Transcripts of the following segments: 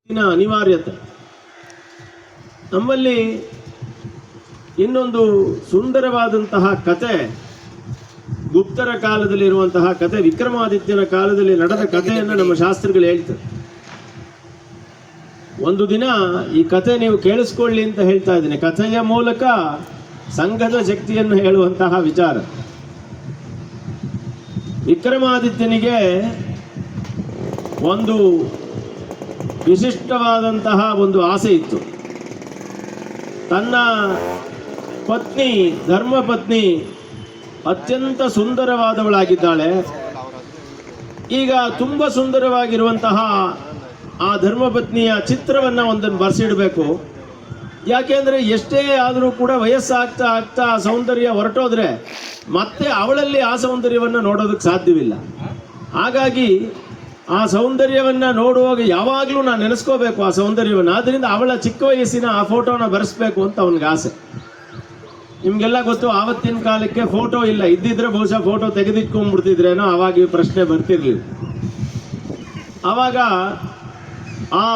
ಅನಿವಾರ್ಯತೆ. ನಮ್ಮಲ್ಲಿ ಇನ್ನೊಂದು ಸುಂದರವಾದಂತಹ ಕತೆ, ಗುಪ್ತರ ಕಾಲದಲ್ಲಿರುವಂತಹ ಕತೆ, ವಿಕ್ರಮಾದಿತ್ಯನ ಕಾಲದಲ್ಲಿ ನಡೆದ ಕಥೆಯನ್ನು ನಮ್ಮ ಶಾಸ್ತ್ರಗಳು ಹೇಳ್ತಾರೆ. ಒಂದು ದಿನ ಈ ಕಥೆ ನೀವು ಕೇಳಿಸ್ಕೊಳ್ಳಿ ಅಂತ ಹೇಳ್ತಾ ಇದ್ದೀನಿ. ಕಥೆಯ ಮೂಲಕ ಸಂಘದ ಶಕ್ತಿಯನ್ನು ಹೇಳುವಂತಹ ವಿಚಾರ. ವಿಕ್ರಮಾದಿತ್ಯನಿಗೆ ಒಂದು ವಿಶಿಷ್ಟವಾದಂತಹ ಒಂದು ಆಸೆ ಇತ್ತು. ತನ್ನ ಪತ್ನಿ, ಧರ್ಮಪತ್ನಿ ಅತ್ಯಂತ ಸುಂದರವಾದವಳಾಗಿದ್ದಾಳೆ. ಈಗ ತುಂಬ ಸುಂದರವಾಗಿರುವಂತಹ ಆ ಧರ್ಮಪತ್ನಿಯ ಚಿತ್ರವನ್ನು ಒಂದನ್ನು ಬರೆಸಿಡಬೇಕು. ಯಾಕೆಂದರೆ ಎಷ್ಟೇ ಆದರೂ ಕೂಡ ವಯಸ್ಸಾಗ್ತಾ ಆಗ್ತಾ ಸೌಂದರ್ಯ ಹೊರಟೋದ್ರೆ ಮತ್ತೆ ಅವಳಲ್ಲಿ ಆ ಸೌಂದರ್ಯವನ್ನು ನೋಡೋದಕ್ಕೆ ಸಾಧ್ಯವಿಲ್ಲ. ಹಾಗಾಗಿ ಆ ಸೌಂದರ್ಯವನ್ನು ನೋಡುವಾಗ ಯಾವಾಗಲೂ ನಾನು ನೆನೆಸ್ಕೋಬೇಕು ಆ ಸೌಂದರ್ಯವನ್ನು. ಆದ್ದರಿಂದ ಅವಳ ಚಿಕ್ಕ ವಯಸ್ಸಿನ ಆ ಫೋಟೋನ ಬರೆಸ್ಬೇಕು ಅಂತ ಅವನಿಗೆ ಆಸೆ. ನಿಮಗೆಲ್ಲ ಗೊತ್ತು, ಆವತ್ತಿನ ಕಾಲಕ್ಕೆ ಫೋಟೋ ಇಲ್ಲ. ಇದ್ದಿದ್ರೆ ಬಹುಶಃ ಫೋಟೋ ತೆಗೆದಿಟ್ಕೊಂಡ್ಬಿಡ್ತಿದ್ರೇನೋ, ಆವಾಗ ಈ ಪ್ರಶ್ನೆ ಬರ್ತಿರ್ಲಿಲ್ಲ. ಆವಾಗ ಆ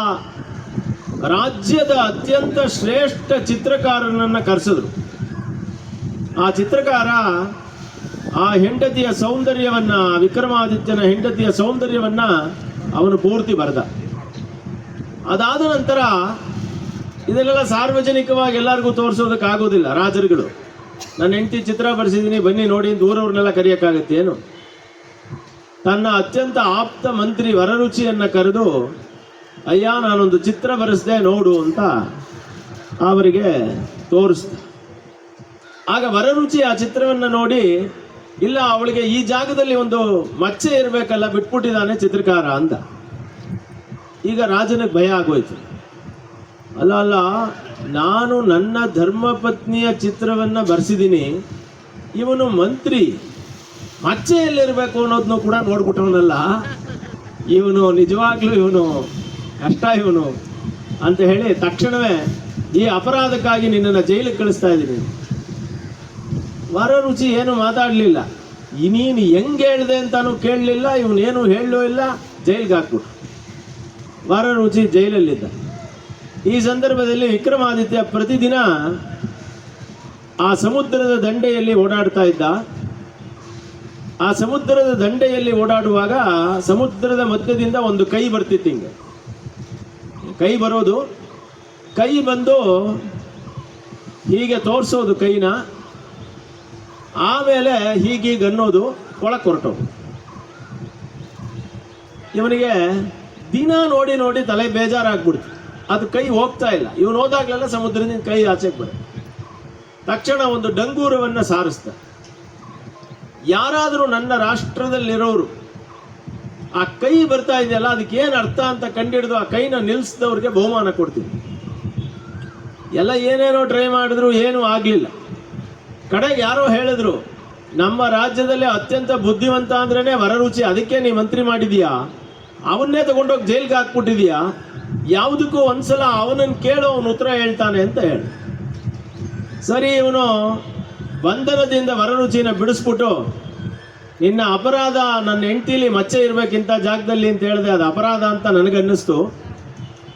ರಾಜ್ಯದ ಅತ್ಯಂತ ಶ್ರೇಷ್ಠ ಚಿತ್ರಕಾರನನ್ನು ಕರೆಸಿದ್ರು. ಆ ಚಿತ್ರಕಾರ ಆ ಹೆಂಡತಿಯ ಸೌಂದರ್ಯವನ್ನ, ವಿಕ್ರಮಾದಿತ್ಯನ ಹೆಂಡತಿಯ ಸೌಂದರ್ಯವನ್ನ ಅವನು ಪೂರ್ತಿ ಬರೆದ. ಅದಾದ ನಂತರ ಇದನ್ನೆಲ್ಲ ಸಾರ್ವಜನಿಕವಾಗಿ ಎಲ್ಲರಿಗೂ ತೋರಿಸೋದಕ್ಕಾಗೋದಿಲ್ಲ. ರಾಜರುಗಳು ನನ್ನ ಹೆಂಡತಿ ಚಿತ್ರ ಬರೆಸಿದ್ದೀನಿ ಬನ್ನಿ ನೋಡಿ ಅಂತ ಊರವ್ರನ್ನೆಲ್ಲ ಕರೆಯೋಕ್ಕಾಗತ್ತೆ ಏನು? ತನ್ನ ಅತ್ಯಂತ ಆಪ್ತ ಮಂತ್ರಿ ವರರುಚಿಯನ್ನು ಕರೆದು, ಅಯ್ಯ ನಾನೊಂದು ಚಿತ್ರ ಬರೆಸ್ದೆ ನೋಡು ಅಂತ ಅವರಿಗೆ ತೋರಿಸ್ದೆ. ಆಗ ವರರುಚಿ ಆ ಚಿತ್ರವನ್ನು ನೋಡಿ, ಇಲ್ಲ ಅವಳಿಗೆ ಈ ಜಾಗದಲ್ಲಿ ಒಂದು ಮಚ್ಚೆ ಇರಬೇಕಲ್ಲ, ಬಿಟ್ಬಿಟ್ಟಿದ್ದಾನೆ ಚಿತ್ರಕಾರ ಅಂದ. ಈಗ ರಾಜನಿಗೆ ಭಯ ಆಗೋಯ್ತು. ಅಲ್ಲ, ನಾನು ನನ್ನ ಧರ್ಮಪತ್ನಿಯ ಚಿತ್ರವನ್ನು ಬರೆಸಿದ್ದೀನಿ, ಇವನು ಮಂತ್ರಿ, ಮಚ್ಚೆ ಎಲ್ಲಿರಬೇಕು ಅನ್ನೋದನ್ನು ಕೂಡ ನೋಡ್ಬಿಟ್ಟವನಲ್ಲ, ಇವನು ನಿಜವಾಗ್ಲೂ ಇವನು ಕಷ್ಟ ಇವನು ಅಂತ ಹೇಳಿ ತಕ್ಷಣವೇ ಈ ಅಪರಾಧಕ್ಕಾಗಿ ನಿನ್ನನ್ನು ಜೈಲಿಗೆ ಕಳಿಸ್ತಾ ಇದ್ದೀನಿ. ವರರುಚಿ ಏನು ಮಾತಾಡಲಿಲ್ಲ. ನೀನು ಹೆಂಗೆ ಹೇಳಿದೆ ಅಂತಾನು ಕೇಳಲಿಲ್ಲ, ಇವನೇನು ಹೇಳಲೂ ಇಲ್ಲ, ಜೈಲಿಗೆ ಹಾಕ್ಬಿಟ್ಟು. ವರರುಚಿ ಜೈಲಲ್ಲಿದ್ದ. ಈ ಸಂದರ್ಭದಲ್ಲಿ ವಿಕ್ರಮಾದಿತ್ಯ ಪ್ರತಿದಿನ ಆ ಸಮುದ್ರದ ದಂಡೆಯಲ್ಲಿ ಓಡಾಡ್ತಾ ಇದ್ದ. ಆ ಸಮುದ್ರದ ದಂಡೆಯಲ್ಲಿ ಓಡಾಡುವಾಗ ಸಮುದ್ರದ ಮಧ್ಯದಿಂದ ಒಂದು ಕೈ ಬರ್ತಿತ್ತು. ಹಿಂಗೆ ಕೈ ಬರೋದು, ಕೈ ಬಂದು ಹೀಗೆ ತೋರಿಸೋದು ಕೈನ, ಆಮೇಲೆ ಹೀಗೀಗ ಅನ್ನೋದು, ಒಳಕ್ಕೆ ಹೊರಟೋದು. ಇವನಿಗೆ ದಿನ ನೋಡಿ ನೋಡಿ ತಲೆ ಬೇಜಾರಾಗ್ಬಿಡ್ತು. ಅದು ಕೈ ಹೋಗ್ತಾ ಇಲ್ಲ. ಇವನು ಹೋದಾಗ್ಲೆಲ್ಲ ಸಮುದ್ರದಿಂದ ಕೈ ಆಚೆಗೆ ಬರುತ್ತೆ. ತಕ್ಷಣ ಒಂದು ಡಂಗೂರವನ್ನು ಸಾರಿಸ್ತ. ಯಾರಾದರೂ ನನ್ನ ರಾಷ್ಟ್ರದಲ್ಲಿರೋರು ಆ ಕೈ ಬರ್ತಾ ಇದೆಯಲ್ಲ ಅದಕ್ಕೆ ಏನು ಅರ್ಥ ಅಂತ ಕಂಡಿಡಿದು ಆ ಕೈನ ನಿಲ್ಲಿಸಿದವ್ರಿಗೆ ಬಹುಮಾನ ಕೊಡ್ತೀನಿ. ಎಲ್ಲ ಏನೇನೋ ಟ್ರೈ ಮಾಡಿದ್ರು ಏನೂ ಆಗಲಿಲ್ಲ. ಕಡೆಗೆ ಯಾರೋ ಹೇಳಿದ್ರು, ನಮ್ಮ ರಾಜ್ಯದಲ್ಲಿ ಅತ್ಯಂತ ಬುದ್ಧಿವಂತ ಅಂದ್ರೇ ವರರುಚಿ, ಅದಕ್ಕೆ ನೀ ಮಂತ್ರಿ ಮಾಡಿದೀಯಾ, ಅವನ್ನೇ ತಗೊಂಡೋಗಿ ಜೈಲಿಗೆ ಹಾಕ್ಬಿಟ್ಟಿದೀಯಾ, ಯಾವುದಕ್ಕೂ ಒಂದ್ಸಲ ಅವನನ್ನು ಕೇಳು, ಅವನು ಉತ್ತರ ಹೇಳ್ತಾನೆ ಅಂತ ಹೇಳಿ. ಸರಿ, ಇವನು ಬಂಧನದಿಂದ ವರರುಚಿನ ಬಿಡಿಸ್ಬಿಟ್ಟು, ನಿನ್ನ ಅಪರಾಧ ನನ್ನ ಹೆಂಡತಿಲಿ ಮಚ್ಚೆ ಇರಬೇಕಿಂತ ಜಾಗದಲ್ಲಿ ಅಂತ ಹೇಳಿದೆ, ಅದು ಅಪರಾಧ ಅಂತ ನನಗನ್ನಿಸ್ತು.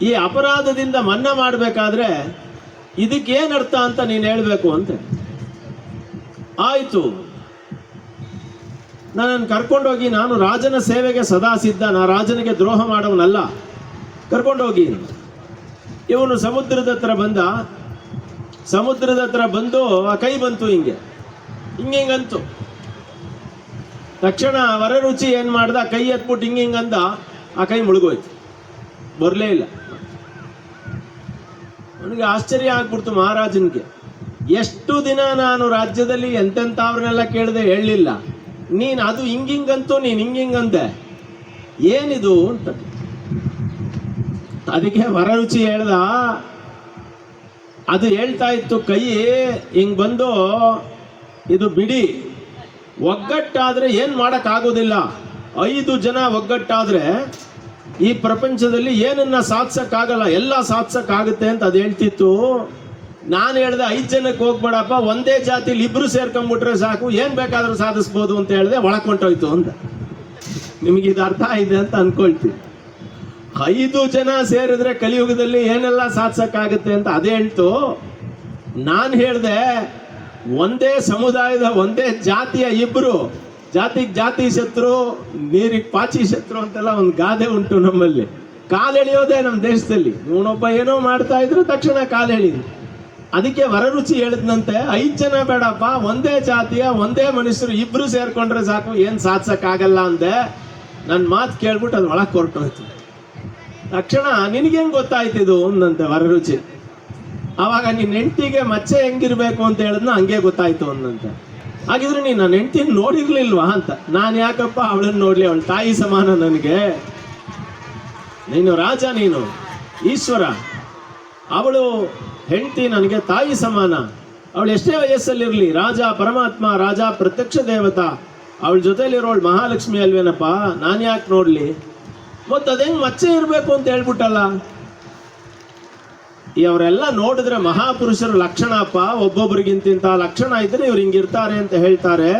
ಈ ಅಪರಾಧದಿಂದ ಮನ್ನಾ ಮಾಡಬೇಕಾದ್ರೆ ಇದಕ್ಕೇನು ಅರ್ಥ ಅಂತ ನೀನು ಹೇಳಬೇಕು ಅಂತ. ಆಯಿತು, ನನ್ನನ್ನು ಕರ್ಕೊಂಡೋಗಿ, ನಾನು ರಾಜನ ಸೇವೆಗೆ ಸದಾ ಸಿದ್ಧ, ನಾ ರಾಜನಿಗೆ ದ್ರೋಹ ಮಾಡೋವನಲ್ಲ, ಕರ್ಕೊಂಡೋಗಿ. ಇವನು ಸಮುದ್ರದ ಹತ್ರ ಬಂದ. ಸಮುದ್ರದ ಹತ್ರ ಬಂದು ಆ ಕೈ ಬಂತು, ಹಿಂಗಂತು. ತಕ್ಷಣ ವರರುಚಿ ಏನು ಮಾಡ್ದ, ಕೈ ಎತ್ಬಿಟ್ಟು ಹಿಂಗಂದ, ಆ ಕೈ ಮುಳುಗೋಯ್ತು, ಬರಲೇ ಇಲ್ಲ. ಅವನಿಗೆ ಆಶ್ಚರ್ಯ ಆಗ್ಬಿಡ್ತು ಮಹಾರಾಜನಿಗೆ. ಎಷ್ಟು ದಿನ ನಾನು ರಾಜ್ಯದಲ್ಲಿ ಎಂತೆಂಥವ್ರನ್ನೆಲ್ಲ ಕೇಳಿದೆ, ಹೇಳಲಿಲ್ಲ, ನೀನು ಅದು ಹಿಂಗಂತು, ನೀನು ಹಿಂಗಂದೆ, ಏನಿದು ಅಂತ. ಅದಕ್ಕೆ ವರರುಚಿ ಹೇಳ್ದ, ಅದು ಹೇಳ್ತಾ ಇತ್ತು ಕೈ ಹಿಂಗೆ ಬಂದು, ಇದು ಬಿಡಿ, ಒಗ್ಗಟ್ಟಾದರೆ ಏನು ಮಾಡೋಕ್ಕಾಗೋದಿಲ್ಲ. 5 ಜನ ಒಗ್ಗಟ್ಟಾದರೆ ಈ ಪ್ರಪಂಚದಲ್ಲಿ ಏನನ್ನ ಸಾಧಿಸೋಕ್ಕಾಗಲ್ಲ, ಎಲ್ಲ ಸಾಧಿಸೋಕ್ಕಾಗುತ್ತೆ ಅಂತ ಅದು ಹೇಳ್ತಿತ್ತು. ನಾನು ಹೇಳಿದೆ 5 ಜನಕ್ಕೆ ಹೋಗ್ಬೇಡಪ್ಪ, ಒಂದೇ ಜಾತಿಲಿ 2 ಸೇರ್ಕೊಂಡ್ಬಿಟ್ರೆ ಸಾಕು, ಏನು ಬೇಕಾದರೂ ಸಾಧಿಸ್ಬೋದು ಅಂತ ಹೇಳಿದೆ. ಒಳಕೊಂಡೋಯ್ತು ಅಂತ. ನಿಮಗೆ ಇದು ಅರ್ಥ ಇದೆ ಅಂತ ಅನ್ಕೊಳ್ತೀವಿ. 5 ಜನ ಸೇರಿದ್ರೆ ಕಲಿಯುಗದಲ್ಲಿ ಏನೆಲ್ಲ ಸಾಧಿಸಕ್ಕಾಗುತ್ತೆ ಅಂತ ಅದೇ ಹೇಳ್ತು. ನಾನು ಹೇಳ್ದೆ ಒಂದೇ ಸಮುದಾಯದ ಒಂದೇ ಜಾತಿಯ ಇಬ್ರು, ಜಾತಿಗೆ ಜಾತಿ ಶತ್ರು ನೀರಿಗೆ ಪಾಚಿ ಶತ್ರು ಅಂತೆಲ್ಲ ಒಂದು ಗಾದೆ ಉಂಟು ನಮ್ಮಲ್ಲಿ. ಕಾಲೆಳೆಯೋದೇ ನಮ್ಮ ದೇಶದಲ್ಲಿ. ಇವನೊಬ್ಬ ಏನೋ ಮಾಡ್ತಾ ಇದ್ರು, ತಕ್ಷಣ ಕಾಲೆಳೆಯಿದ್ರು. ಅದಕ್ಕೆ ವರರುಚಿ ಹೇಳಿದ್ನಂತೆ, 5 ಜನ ಬೇಡಪ್ಪ, ಒಂದೇ ಜಾತಿಯ ಒಂದೇ ಮನುಷ್ಯರು ಇಬ್ರು ಸೇರ್ಕೊಂಡ್ರೆ ಸಾಕು, ಏನು ಸಾಧಿಸಕ್ಕಾಗಲ್ಲ ಅಂದೆ. ನನ್ನ ಮಾತು ಕೇಳ್ಬಿಟ್ಟು ಅದು ಒಳಗೆ ಹೊರಟೋಯ್ತು. ತಕ್ಷಣ ನಿನಗೇನು ಗೊತ್ತಾಯ್ತಿದು ಅಂದಂತೆ ವರರುಚಿ. ಆವಾಗ ನಿನ್ನ ಹೆಂಡತಿಗೆ ಮಚ್ಚೆ ಹೆಂಗಿರ್ಬೇಕು ಅಂತ ಹೇಳಿದ್ನ ಹಂಗೆ ಗೊತ್ತಾಯ್ತು ಅಂದಂತೆ. ಹಾಗಿದ್ರೆ ನೀನು ನನ್ನ ಹೆಂಡತಿನ ನೋಡಿರ್ಲಿಲ್ವಾ ಅಂತ. ನಾನು ಯಾಕಪ್ಪ ಅವಳನ್ನು ನೋಡ್ಲಿ, ಅವಳ ತಾಯಿ ಸಮಾನ ನನಗೆ. ನೀನು ರಾಜ, ನೀನು ಈಶ್ವರ, ಅವಳು ಹೆಂಡತಿ ನನಗೆ ತಾಯಿ ಸಮಾನ. ಅವಳು ಎಷ್ಟೇ ವಯಸ್ಸಲ್ಲಿರಲಿ, ರಾಜ ಪರಮಾತ್ಮ, ರಾಜ ಪ್ರತ್ಯಕ್ಷ ದೇವತಾ, ಅವಳ ಜೊತೆಲಿರೋಳು ಮಹಾಲಕ್ಷ್ಮಿ ಅಲ್ವೇನಪ್ಪ, ನಾನು ಯಾಕೆ ನೋಡ್ಲಿ? ಮತ್ತು ಅದೇಂಗೆ ಮಚ್ಚೆ ಇರಬೇಕು ಅಂತ ಹೇಳ್ಬಿಟ್ಟಲ್ಲ. ಅವರೆಲ್ಲ ನೋಡಿದ್ರೆ ಮಹಾಪುರುಷರ ಲಕ್ಷಣಪ್ಪ, ಒಬ್ಬೊಬ್ರಿಗಿಂತಿಂತ ಲಕ್ಷಣ ಇದ್ರೆ ಇವ್ರು ಹಿಂಗಿರ್ತಾರೆ ಅಂತ ಹೇಳ್ತಾರೆ.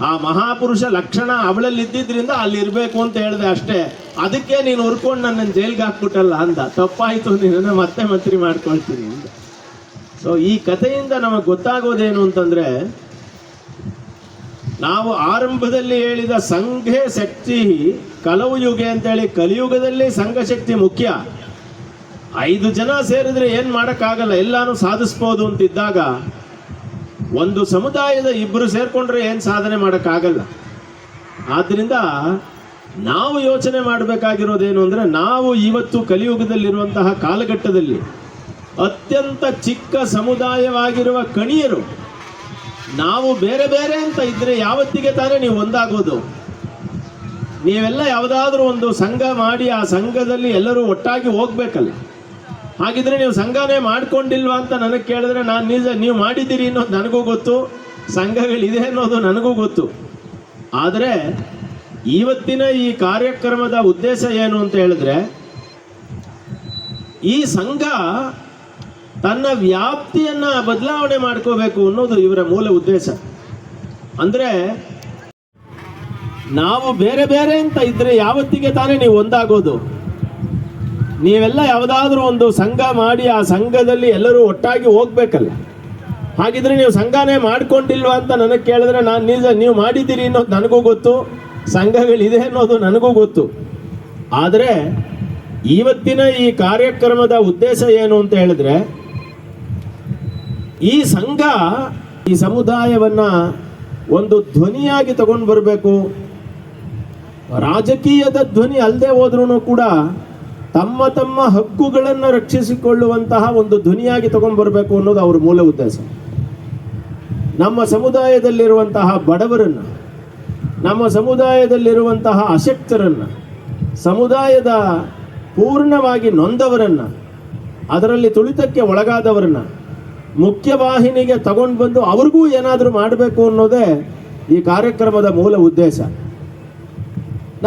ಆ ಮಹಾಪುರುಷ ಲಕ್ಷಣ ಅವಳಲ್ಲಿ ಇದ್ದಿದ್ರಿಂದ ಅಲ್ಲಿ ಇರಬೇಕು ಅಂತ ಹೇಳಿದೆ ಅಷ್ಟೇ. ಅದಕ್ಕೆ ನೀನು ಹುರ್ಕೊಂಡು ನನ್ನನ್ನು ಜೈಲ್ಗೆ ಹಾಕ್ಬಿಟ್ಟಲ್ಲ ಅಂದ. ತಪ್ಪಾಯಿತು, ನಿನ್ನ ಮತ್ತೆ ಮಂತ್ರಿ ಮಾಡ್ಕೊಳ್ತೀನಿ ಅಂದ. ಸೊ ಈ ಕಥೆಯಿಂದ ನಮಗೆ ಗೊತ್ತಾಗೋದೇನು ಅಂತಂದ್ರೆ, ನಾವು ಆರಂಭದಲ್ಲಿ ಹೇಳಿದ ಸಂಘೆ ಶಕ್ತಿ ಕಲವು ಯುಗೆ ಅಂತೇಳಿ, ಕಲಿಯುಗದಲ್ಲಿ ಸಂಘ ಶಕ್ತಿ ಮುಖ್ಯ. 5 ಜನ ಸೇರಿದ್ರೆ ಏನು ಮಾಡೋಕ್ಕಾಗಲ್ಲ, ಎಲ್ಲಾನು ಸಾಧಿಸ್ಬೋದು ಅಂತಿದ್ದಾಗ, ಒಂದು ಸಮುದಾಯದ 2 ಸೇರ್ಕೊಂಡ್ರೆ ಏನು ಸಾಧನೆ ಮಾಡೋಕ್ಕಾಗಲ್ಲ. ಆದ್ದರಿಂದ ನಾವು ಯೋಚನೆ ಮಾಡಬೇಕಾಗಿರೋದೇನು ಅಂದರೆ, ನಾವು ಇವತ್ತು ಕಲಿಯುಗದಲ್ಲಿರುವಂತಹ ಕಾಲಘಟ್ಟದಲ್ಲಿ ಅತ್ಯಂತ ಚಿಕ್ಕ ಸಮುದಾಯವಾಗಿರುವ ಕಣಿಯರು ನಾವು ಬೇರೆ ಬೇರೆ ಅಂತ ಇದ್ರೆ ಯಾವತ್ತಿಗೆ ತಾನೇ ನೀವು ಒಂದಾಗೋದು? ನೀವೆಲ್ಲ ಯಾವುದಾದ್ರೂ ಒಂದು ಸಂಘ ಮಾಡಿ ಆ ಸಂಘದಲ್ಲಿ ಎಲ್ಲರೂ ಒಟ್ಟಾಗಿ ಹೋಗ್ಬೇಕಲ್ಲ. ಹಾಗಿದ್ರೆ ನೀವು ಸಂಘನೇ ಮಾಡ್ಕೊಂಡಿಲ್ವಾ ಅಂತ ನನಗೆ ಕೇಳಿದ್ರೆ, ನಾನು ನೀವು ಮಾಡಿದ್ದೀರಿ ಅನ್ನೋದು ನನಗೂ ಗೊತ್ತು, ಸಂಘಗಳಿದೆ ಅನ್ನೋದು ನನಗೂ ಗೊತ್ತು. ಆದರೆ ಇವತ್ತಿನ ಈ ಕಾರ್ಯಕ್ರಮದ ಉದ್ದೇಶ ಏನು ಅಂತ ಹೇಳಿದ್ರೆ, ಈ ಸಂಘ ತನ್ನ ವ್ಯಾಪ್ತಿಯನ್ನ ಬದಲಾವಣೆ ಮಾಡ್ಕೋಬೇಕು ಅನ್ನೋದು ಇವರ ಮೂಲ ಉದ್ದೇಶ. ಅಂದ್ರೆ ನಾವು ಬೇರೆ ಬೇರೆ ಅಂತ ಇದ್ರೆ ಯಾವತ್ತಿಗೆ ತಾನೇ ನೀವು ಒಂದಾಗೋದು? ನೀವೆಲ್ಲ ಯಾವುದಾದ್ರೂ ಒಂದು ಸಂಘ ಮಾಡಿ ಆ ಸಂಘದಲ್ಲಿ ಎಲ್ಲರೂ ಒಟ್ಟಾಗಿ ಹೋಗ್ಬೇಕಲ್ಲ. ಹಾಗಿದ್ರೆ ನೀವು ಸಂಘನೇ ಮಾಡ್ಕೊಂಡಿಲ್ವಾ ಅಂತ ನನಗೆ ಕೇಳಿದ್ರೆ, ನೀವು ಮಾಡಿದ್ದೀರಿ ಅನ್ನೋದು ನನಗೂ ಗೊತ್ತು, ಸಂಘಗಳಿದೆ ಅನ್ನೋದು ನನಗೂ ಗೊತ್ತು. ಆದರೆ ಇವತ್ತಿನ ಈ ಕಾರ್ಯಕ್ರಮದ ಉದ್ದೇಶ ಏನು ಅಂತ ಹೇಳಿದ್ರೆ, ಈ ಸಂಘ ಈ ಸಮುದಾಯವನ್ನ ಒಂದು ಧ್ವನಿಯಾಗಿ ತಗೊಂಡು ಬರಬೇಕು. ರಾಜಕೀಯದ ಧ್ವನಿ ಅಲ್ಲದೆ ಹೋದ್ರೂ ಕೂಡ ತಮ್ಮ ತಮ್ಮ ಹಕ್ಕುಗಳನ್ನು ರಕ್ಷಿಸಿಕೊಳ್ಳುವಂತಹ ಒಂದು ಧ್ವನಿಯಾಗಿ ತಗೊಂಡು ಬರಬೇಕು ಅನ್ನೋದು ಅವರ ಮೂಲ ಉದ್ದೇಶ. ನಮ್ಮ ಸಮುದಾಯದಲ್ಲಿರುವಂತಹ ಬಡವರನ್ನು, ನಮ್ಮ ಸಮುದಾಯದಲ್ಲಿರುವಂತಹ ಅಶಕ್ತರನ್ನು, ಸಮುದಾಯದ ಪೂರ್ಣವಾಗಿ ನೊಂದವರನ್ನು, ಅದರಲ್ಲಿ ತುಳಿತಕ್ಕೆ ಒಳಗಾದವರನ್ನು ಮುಖ್ಯವಾಹಿನಿಗೆ ತಗೊಂಡು ಬಂದು ಅವ್ರಿಗೂ ಏನಾದರೂ ಮಾಡಬೇಕು ಅನ್ನೋದೇ ಈ ಕಾರ್ಯಕ್ರಮದ ಮೂಲ ಉದ್ದೇಶ.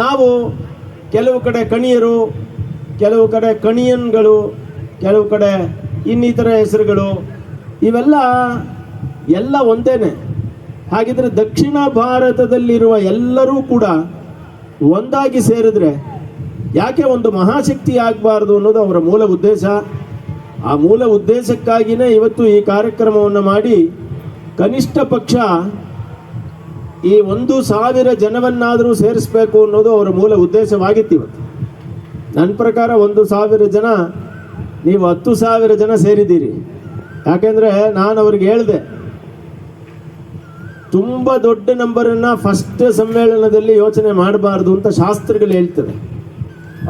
ನಾವು ಕೆಲವು ಕಡೆ ಕಣಿಯರು, ಕೆಲವು ಕಡೆ ಕಣಿಯನ್ಗಳು, ಕೆಲವು ಕಡೆ ಇನ್ನಿತರ ಹೆಸರುಗಳು, ಇವೆಲ್ಲ ಒಂದೇನೆ. ಹಾಗಿದ್ರೆ ದಕ್ಷಿಣ ಭಾರತದಲ್ಲಿರುವ ಎಲ್ಲರೂ ಕೂಡ ಒಂದಾಗಿ ಸೇರಿದ್ರೆ ಯಾಕೆ ಒಂದು ಮಹಾಶಕ್ತಿ ಆಗಬಾರ್ದು ಅನ್ನೋದು ಅವರ ಮೂಲ ಉದ್ದೇಶ. ಆ ಮೂಲ ಉದ್ದೇಶಕ್ಕಾಗಿಯೇ ಇವತ್ತು ಈ ಕಾರ್ಯಕ್ರಮವನ್ನು ಮಾಡಿ ಕನಿಷ್ಠ ಪಕ್ಷ ಈ 1,000 ಜನವನ್ನಾದರೂ ಸೇರಿಸಬೇಕು ಅನ್ನೋದು ಅವರ ಮೂಲ ಉದ್ದೇಶವಾಗಿತ್ತು. ಇವತ್ತು ನನ್ನ ಪ್ರಕಾರ 1,000 ಜನ, ನೀವು 10,000 ಜನ ಸೇರಿದ್ದೀರಿ. ಯಾಕೆಂದರೆ ನಾನು ಅವ್ರಿಗೆ ಹೇಳಿದೆ, ತುಂಬ ದೊಡ್ಡ ನಂಬರನ್ನು ಫಸ್ಟ್ ಸಮ್ಮೇಳನದಲ್ಲಿ ಯೋಚನೆ ಮಾಡಬಾರ್ದು ಅಂತ ಶಾಸ್ತ್ರಗಳು ಹೇಳ್ತದೆ.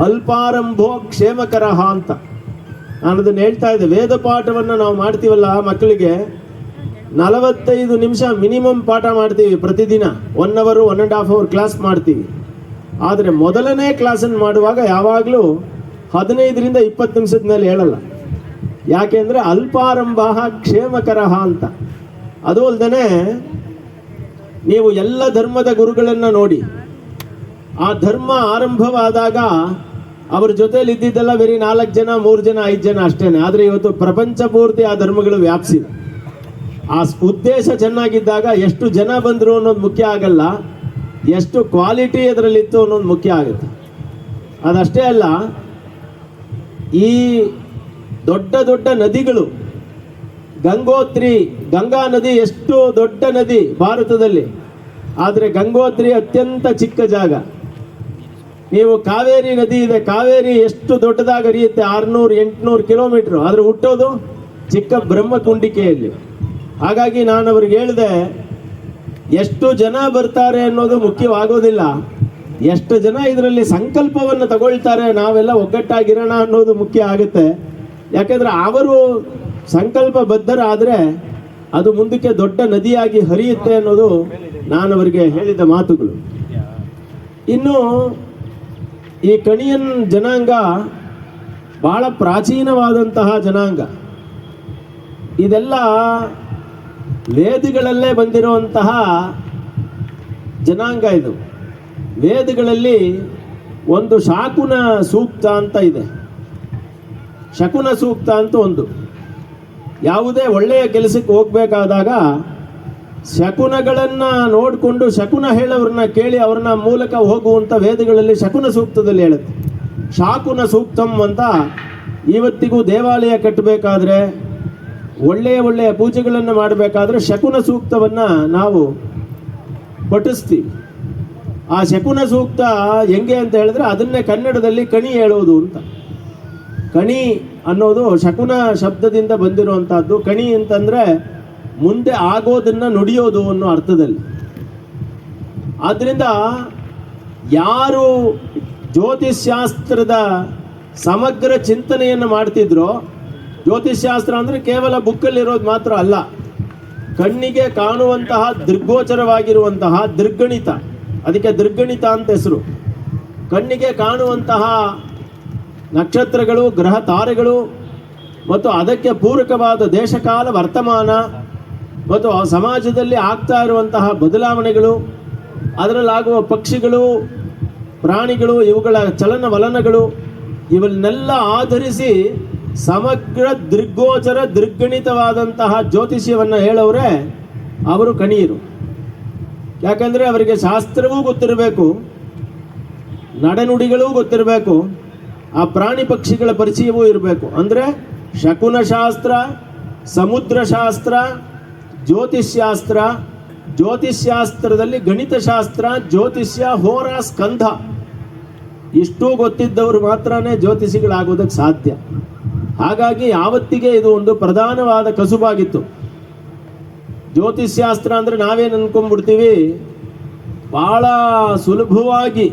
ಅಲ್ಪಾರಂಭೋ ಕ್ಷೇಮಕರಹ ಅಂತ ನಾನು ಅದನ್ನು ಹೇಳ್ತಾ ಇದ್ದೆ. ವೇದ ಪಾಠವನ್ನು ನಾವು ಮಾಡ್ತೀವಲ್ಲ ಮಕ್ಕಳಿಗೆ, 45 ನಿಮಿಷ ಮಿನಿಮಮ್ ಪಾಠ ಮಾಡ್ತೀವಿ ಪ್ರತಿದಿನ. 1 ಅವರ್ 1.5 ಅವರ್ ಕ್ಲಾಸ್ ಮಾಡ್ತೀವಿ. ಆದರೆ ಮೊದಲನೇ ಕ್ಲಾಸನ್ನು ಮಾಡುವಾಗ ಯಾವಾಗಲೂ 15ರಿಂದ 20 ನಿಮಿಷದ ಮೇಲೆ ಹೇಳಲ್ಲ. ಯಾಕೆಂದರೆ ಅಲ್ಪಾರಂಭ ಕ್ಷೇಮಕರಹ ಅಂತ. ಅದು ಅಲ್ಲದೆ ನೀವು ಎಲ್ಲ ಧರ್ಮದ ಗುರುಗಳನ್ನು ನೋಡಿ, ಆ ಧರ್ಮ ಆರಂಭವಾದಾಗ ಅವ್ರ ಜೊತೆಲಿ ಇದ್ದಿದ್ದೆಲ್ಲ ಬರೀ 4 ಜನ, 3 ಜನ, 5 ಜನ ಅಷ್ಟೇನೆ. ಆದರೆ ಇವತ್ತು ಪ್ರಪಂಚ ಪೂರ್ತಿ ಆ ಧರ್ಮಗಳು ವ್ಯಾಪಿಸಿದೆ. ಆ ಉದ್ದೇಶ ಚೆನ್ನಾಗಿದ್ದಾಗ ಎಷ್ಟು ಜನ ಬಂದರು ಅನ್ನೋದು ಮುಖ್ಯ ಆಗಲ್ಲ, ಎಷ್ಟು ಕ್ವಾಲಿಟಿ ಅದರಲ್ಲಿತ್ತು ಅನ್ನೋದು ಮುಖ್ಯ ಆಗುತ್ತೆ. ಅದಷ್ಟೇ ಅಲ್ಲ, ಈ ದೊಡ್ಡ ದೊಡ್ಡ ನದಿಗಳು, ಗಂಗಾ ನದಿ ಎಷ್ಟು ದೊಡ್ಡ ನದಿ ಭಾರತದಲ್ಲಿ, ಆದರೆ ಗಂಗೋತ್ರಿ ಅತ್ಯಂತ ಚಿಕ್ಕ ಜಾಗ. ನೀವು ಕಾವೇರಿ ನದಿ ಇದೆ, ಕಾವೇರಿ ಎಷ್ಟು ದೊಡ್ಡದಾಗಿ ಹರಿಯುತ್ತೆ, 600-800 ಕಿಲೋಮೀಟ್ರು, ಆದರೆ ಹುಟ್ಟೋದು ಚಿಕ್ಕ ಬ್ರಹ್ಮಕುಂಡಿಕೆಯಲ್ಲಿ. ಹಾಗಾಗಿ ನಾನು ಅವ್ರಿಗೆ ಹೇಳಿದೆ, ಎಷ್ಟು ಜನ ಬರ್ತಾರೆ ಅನ್ನೋದು ಮುಖ್ಯವಾಗೋದಿಲ್ಲ, ಎಷ್ಟು ಜನ ಇದರಲ್ಲಿ ಸಂಕಲ್ಪವನ್ನು ತಗೊಳ್ತಾರೆ, ನಾವೆಲ್ಲ ಒಗ್ಗಟ್ಟಾಗಿರೋಣ ಅನ್ನೋದು ಮುಖ್ಯ ಆಗುತ್ತೆ. ಯಾಕೆಂದರೆ ಅವರು ಸಂಕಲ್ಪ ಬದ್ಧರಾದರೆ ಅದು ಮುಂದಕ್ಕೆ ದೊಡ್ಡ ನದಿಯಾಗಿ ಹರಿಯುತ್ತೆ ಅನ್ನೋದು ನಾನು ಅವರಿಗೆ ಹೇಳಿದ ಮಾತುಗಳು. ಇನ್ನು ಈ ಕಣಿಯನ್ ಜನಾಂಗ ಬಹಳ ಪ್ರಾಚೀನವಾದಂತಹ ಜನಾಂಗ. ಇದೆಲ್ಲ ವೇದಗಳಲ್ಲೇ ಬಂದಿರುವಂತಹ ಜನಾಂಗ. ಇದು ವೇದಗಳಲ್ಲಿ ಒಂದು ಶಾಕುನ ಸೂಕ್ತ ಅಂತ ಇದೆ. ಶಕುನ ಸೂಕ್ತ ಅಂತ ಒಂದು, ಯಾವುದೇ ಒಳ್ಳೆಯ ಕೆಲಸಕ್ಕೆ ಹೋಗಬೇಕಾದಾಗ ಶಕುನಗಳನ್ನು ನೋಡಿಕೊಂಡು ಶಕುನ ಹೇಳೋರನ್ನ ಕೇಳಿ ಅವ್ರನ್ನ ಮೂಲಕ ಹೋಗುವಂಥ ವೇದಗಳಲ್ಲಿ ಶಕುನ ಸೂಕ್ತದಲ್ಲಿ ಹೇಳುತ್ತೆ. ಶಾಕುನ ಸೂಕ್ತಂ ಅಂತ ಇವತ್ತಿಗೂ ದೇವಾಲಯ ಕಟ್ಟಬೇಕಾದ್ರೆ, ಒಳ್ಳೆಯ ಪೂಜೆಗಳನ್ನು ಮಾಡಬೇಕಾದ್ರೆ ಶಕುನ ಸೂಕ್ತವನ್ನು ನಾವು ಪಠಿಸ್ತೀವಿ. ಆ ಶಕುನ ಸೂಕ್ತ ಹೆಂಗೆ ಅಂತ ಹೇಳಿದ್ರೆ ಅದನ್ನೇ ಕನ್ನಡದಲ್ಲಿ ಕಣಿ ಹೇಳೋದು ಅಂತ. ಕಣಿ ಅನ್ನೋದು ಶಕುನ ಶಬ್ದದಿಂದ ಬಂದಿರುವಂತಹದ್ದು. ಕಣಿ ಅಂತಂದ್ರೆ ಮುಂದೆ ಆಗೋದನ್ನ ನುಡಿಯೋದು ಅನ್ನೋ ಅರ್ಥದಲ್ಲಿ. ಆದ್ರಿಂದ ಯಾರು ಜ್ಯೋತಿಷ್ಶಾಸ್ತ್ರದ ಸಮಗ್ರ ಚಿಂತನೆಯನ್ನು ಮಾಡ್ತಿದ್ರೋ, ಜ್ಯೋತಿಷ್ಶಾಸ್ತ್ರ ಅಂದ್ರೆ ಕೇವಲ ಬುಕ್ಕಲ್ಲಿರೋದು ಮಾತ್ರ ಅಲ್ಲ, ಕಣ್ಣಿಗೆ ಕಾಣುವಂತಹ ದೃಗ್ಗೋಚರವಾಗಿರುವಂತಹ ದೃಗ್ಗಣಿತ, ಅದಕ್ಕೆ ದೃಗ್ಗಣಿತ ಅಂತ ಹೆಸರು. ಕಣ್ಣಿಗೆ ಕಾಣುವಂತಹ ನಕ್ಷತ್ರಗಳು, ಗ್ರಹ ತಾರೆಗಳು ಮತ್ತು ಅದಕ್ಕೆ ಪೂರಕವಾದ ದೇಶಕಾಲ ವರ್ತಮಾನ ಮತ್ತು ಸಮಾಜದಲ್ಲಿ ಆಗ್ತಾ ಇರುವಂತಹ ಬದಲಾವಣೆಗಳು, ಅದರಲ್ಲಾಗುವ ಪಕ್ಷಿಗಳು, ಪ್ರಾಣಿಗಳು, ಇವುಗಳ ಚಲನವಲನಗಳು, ಇವನ್ನೆಲ್ಲ ಆಧರಿಸಿ ಸಮಗ್ರ ದೃಗ್ಗೋಚರ ದೃಗ್ಗಣಿತವಾದಂತಹ ಜ್ಯೋತಿಷ್ಯವನ್ನು ಹೇಳೋರೆ ಅವರು ಕಣಿಯರು. ಯಾಕಂದರೆ ಅವರಿಗೆ ಶಾಸ್ತ್ರವೂ ಗೊತ್ತಿರಬೇಕು, ನಡೆನುಡಿಗಳೂ ಗೊತ್ತಿರಬೇಕು, ಆ ಪ್ರಾಣಿ ಪಕ್ಷಿಗಳ ಪರಿಚಯವೂ ಇರಬೇಕು. ಅಂದರೆ ಶಕುನಶಾಸ್ತ್ರ, ಸಮುದ್ರಶಾಸ್ತ್ರ, ಜ್ಯೋತಿಷ್ಶಾಸ್ತ್ರ, ಜ್ಯೋತಿಷ್ಶಾಸ್ತ್ರದಲ್ಲಿ ಗಣಿತಶಾಸ್ತ್ರ, ಜ್ಯೋತಿಷ್ಯ, ಹೋರ, ಸ್ಕಂಧ ಇಷ್ಟೂ ಗೊತ್ತಿದ್ದವರು ಮಾತ್ರನೇ ಜ್ಯೋತಿಷಿಗಳಾಗೋದಕ್ಕೆ ಸಾಧ್ಯ. ಹಾಗಾಗಿ ಯಾವತ್ತಿಗೆ ಇದು ಒಂದು ಪ್ರಧಾನವಾದ ಕಸುಬಾಗಿತ್ತು. ಜ್ಯೋತಿಷ್ಶಾಸ್ತ್ರ ಅಂದರೆ ನಾವೇನು ಅನ್ಕೊಂಡ್ಬಿಡ್ತೀವಿ, ಭಾಳ ಸುಲಭವಾಗಿ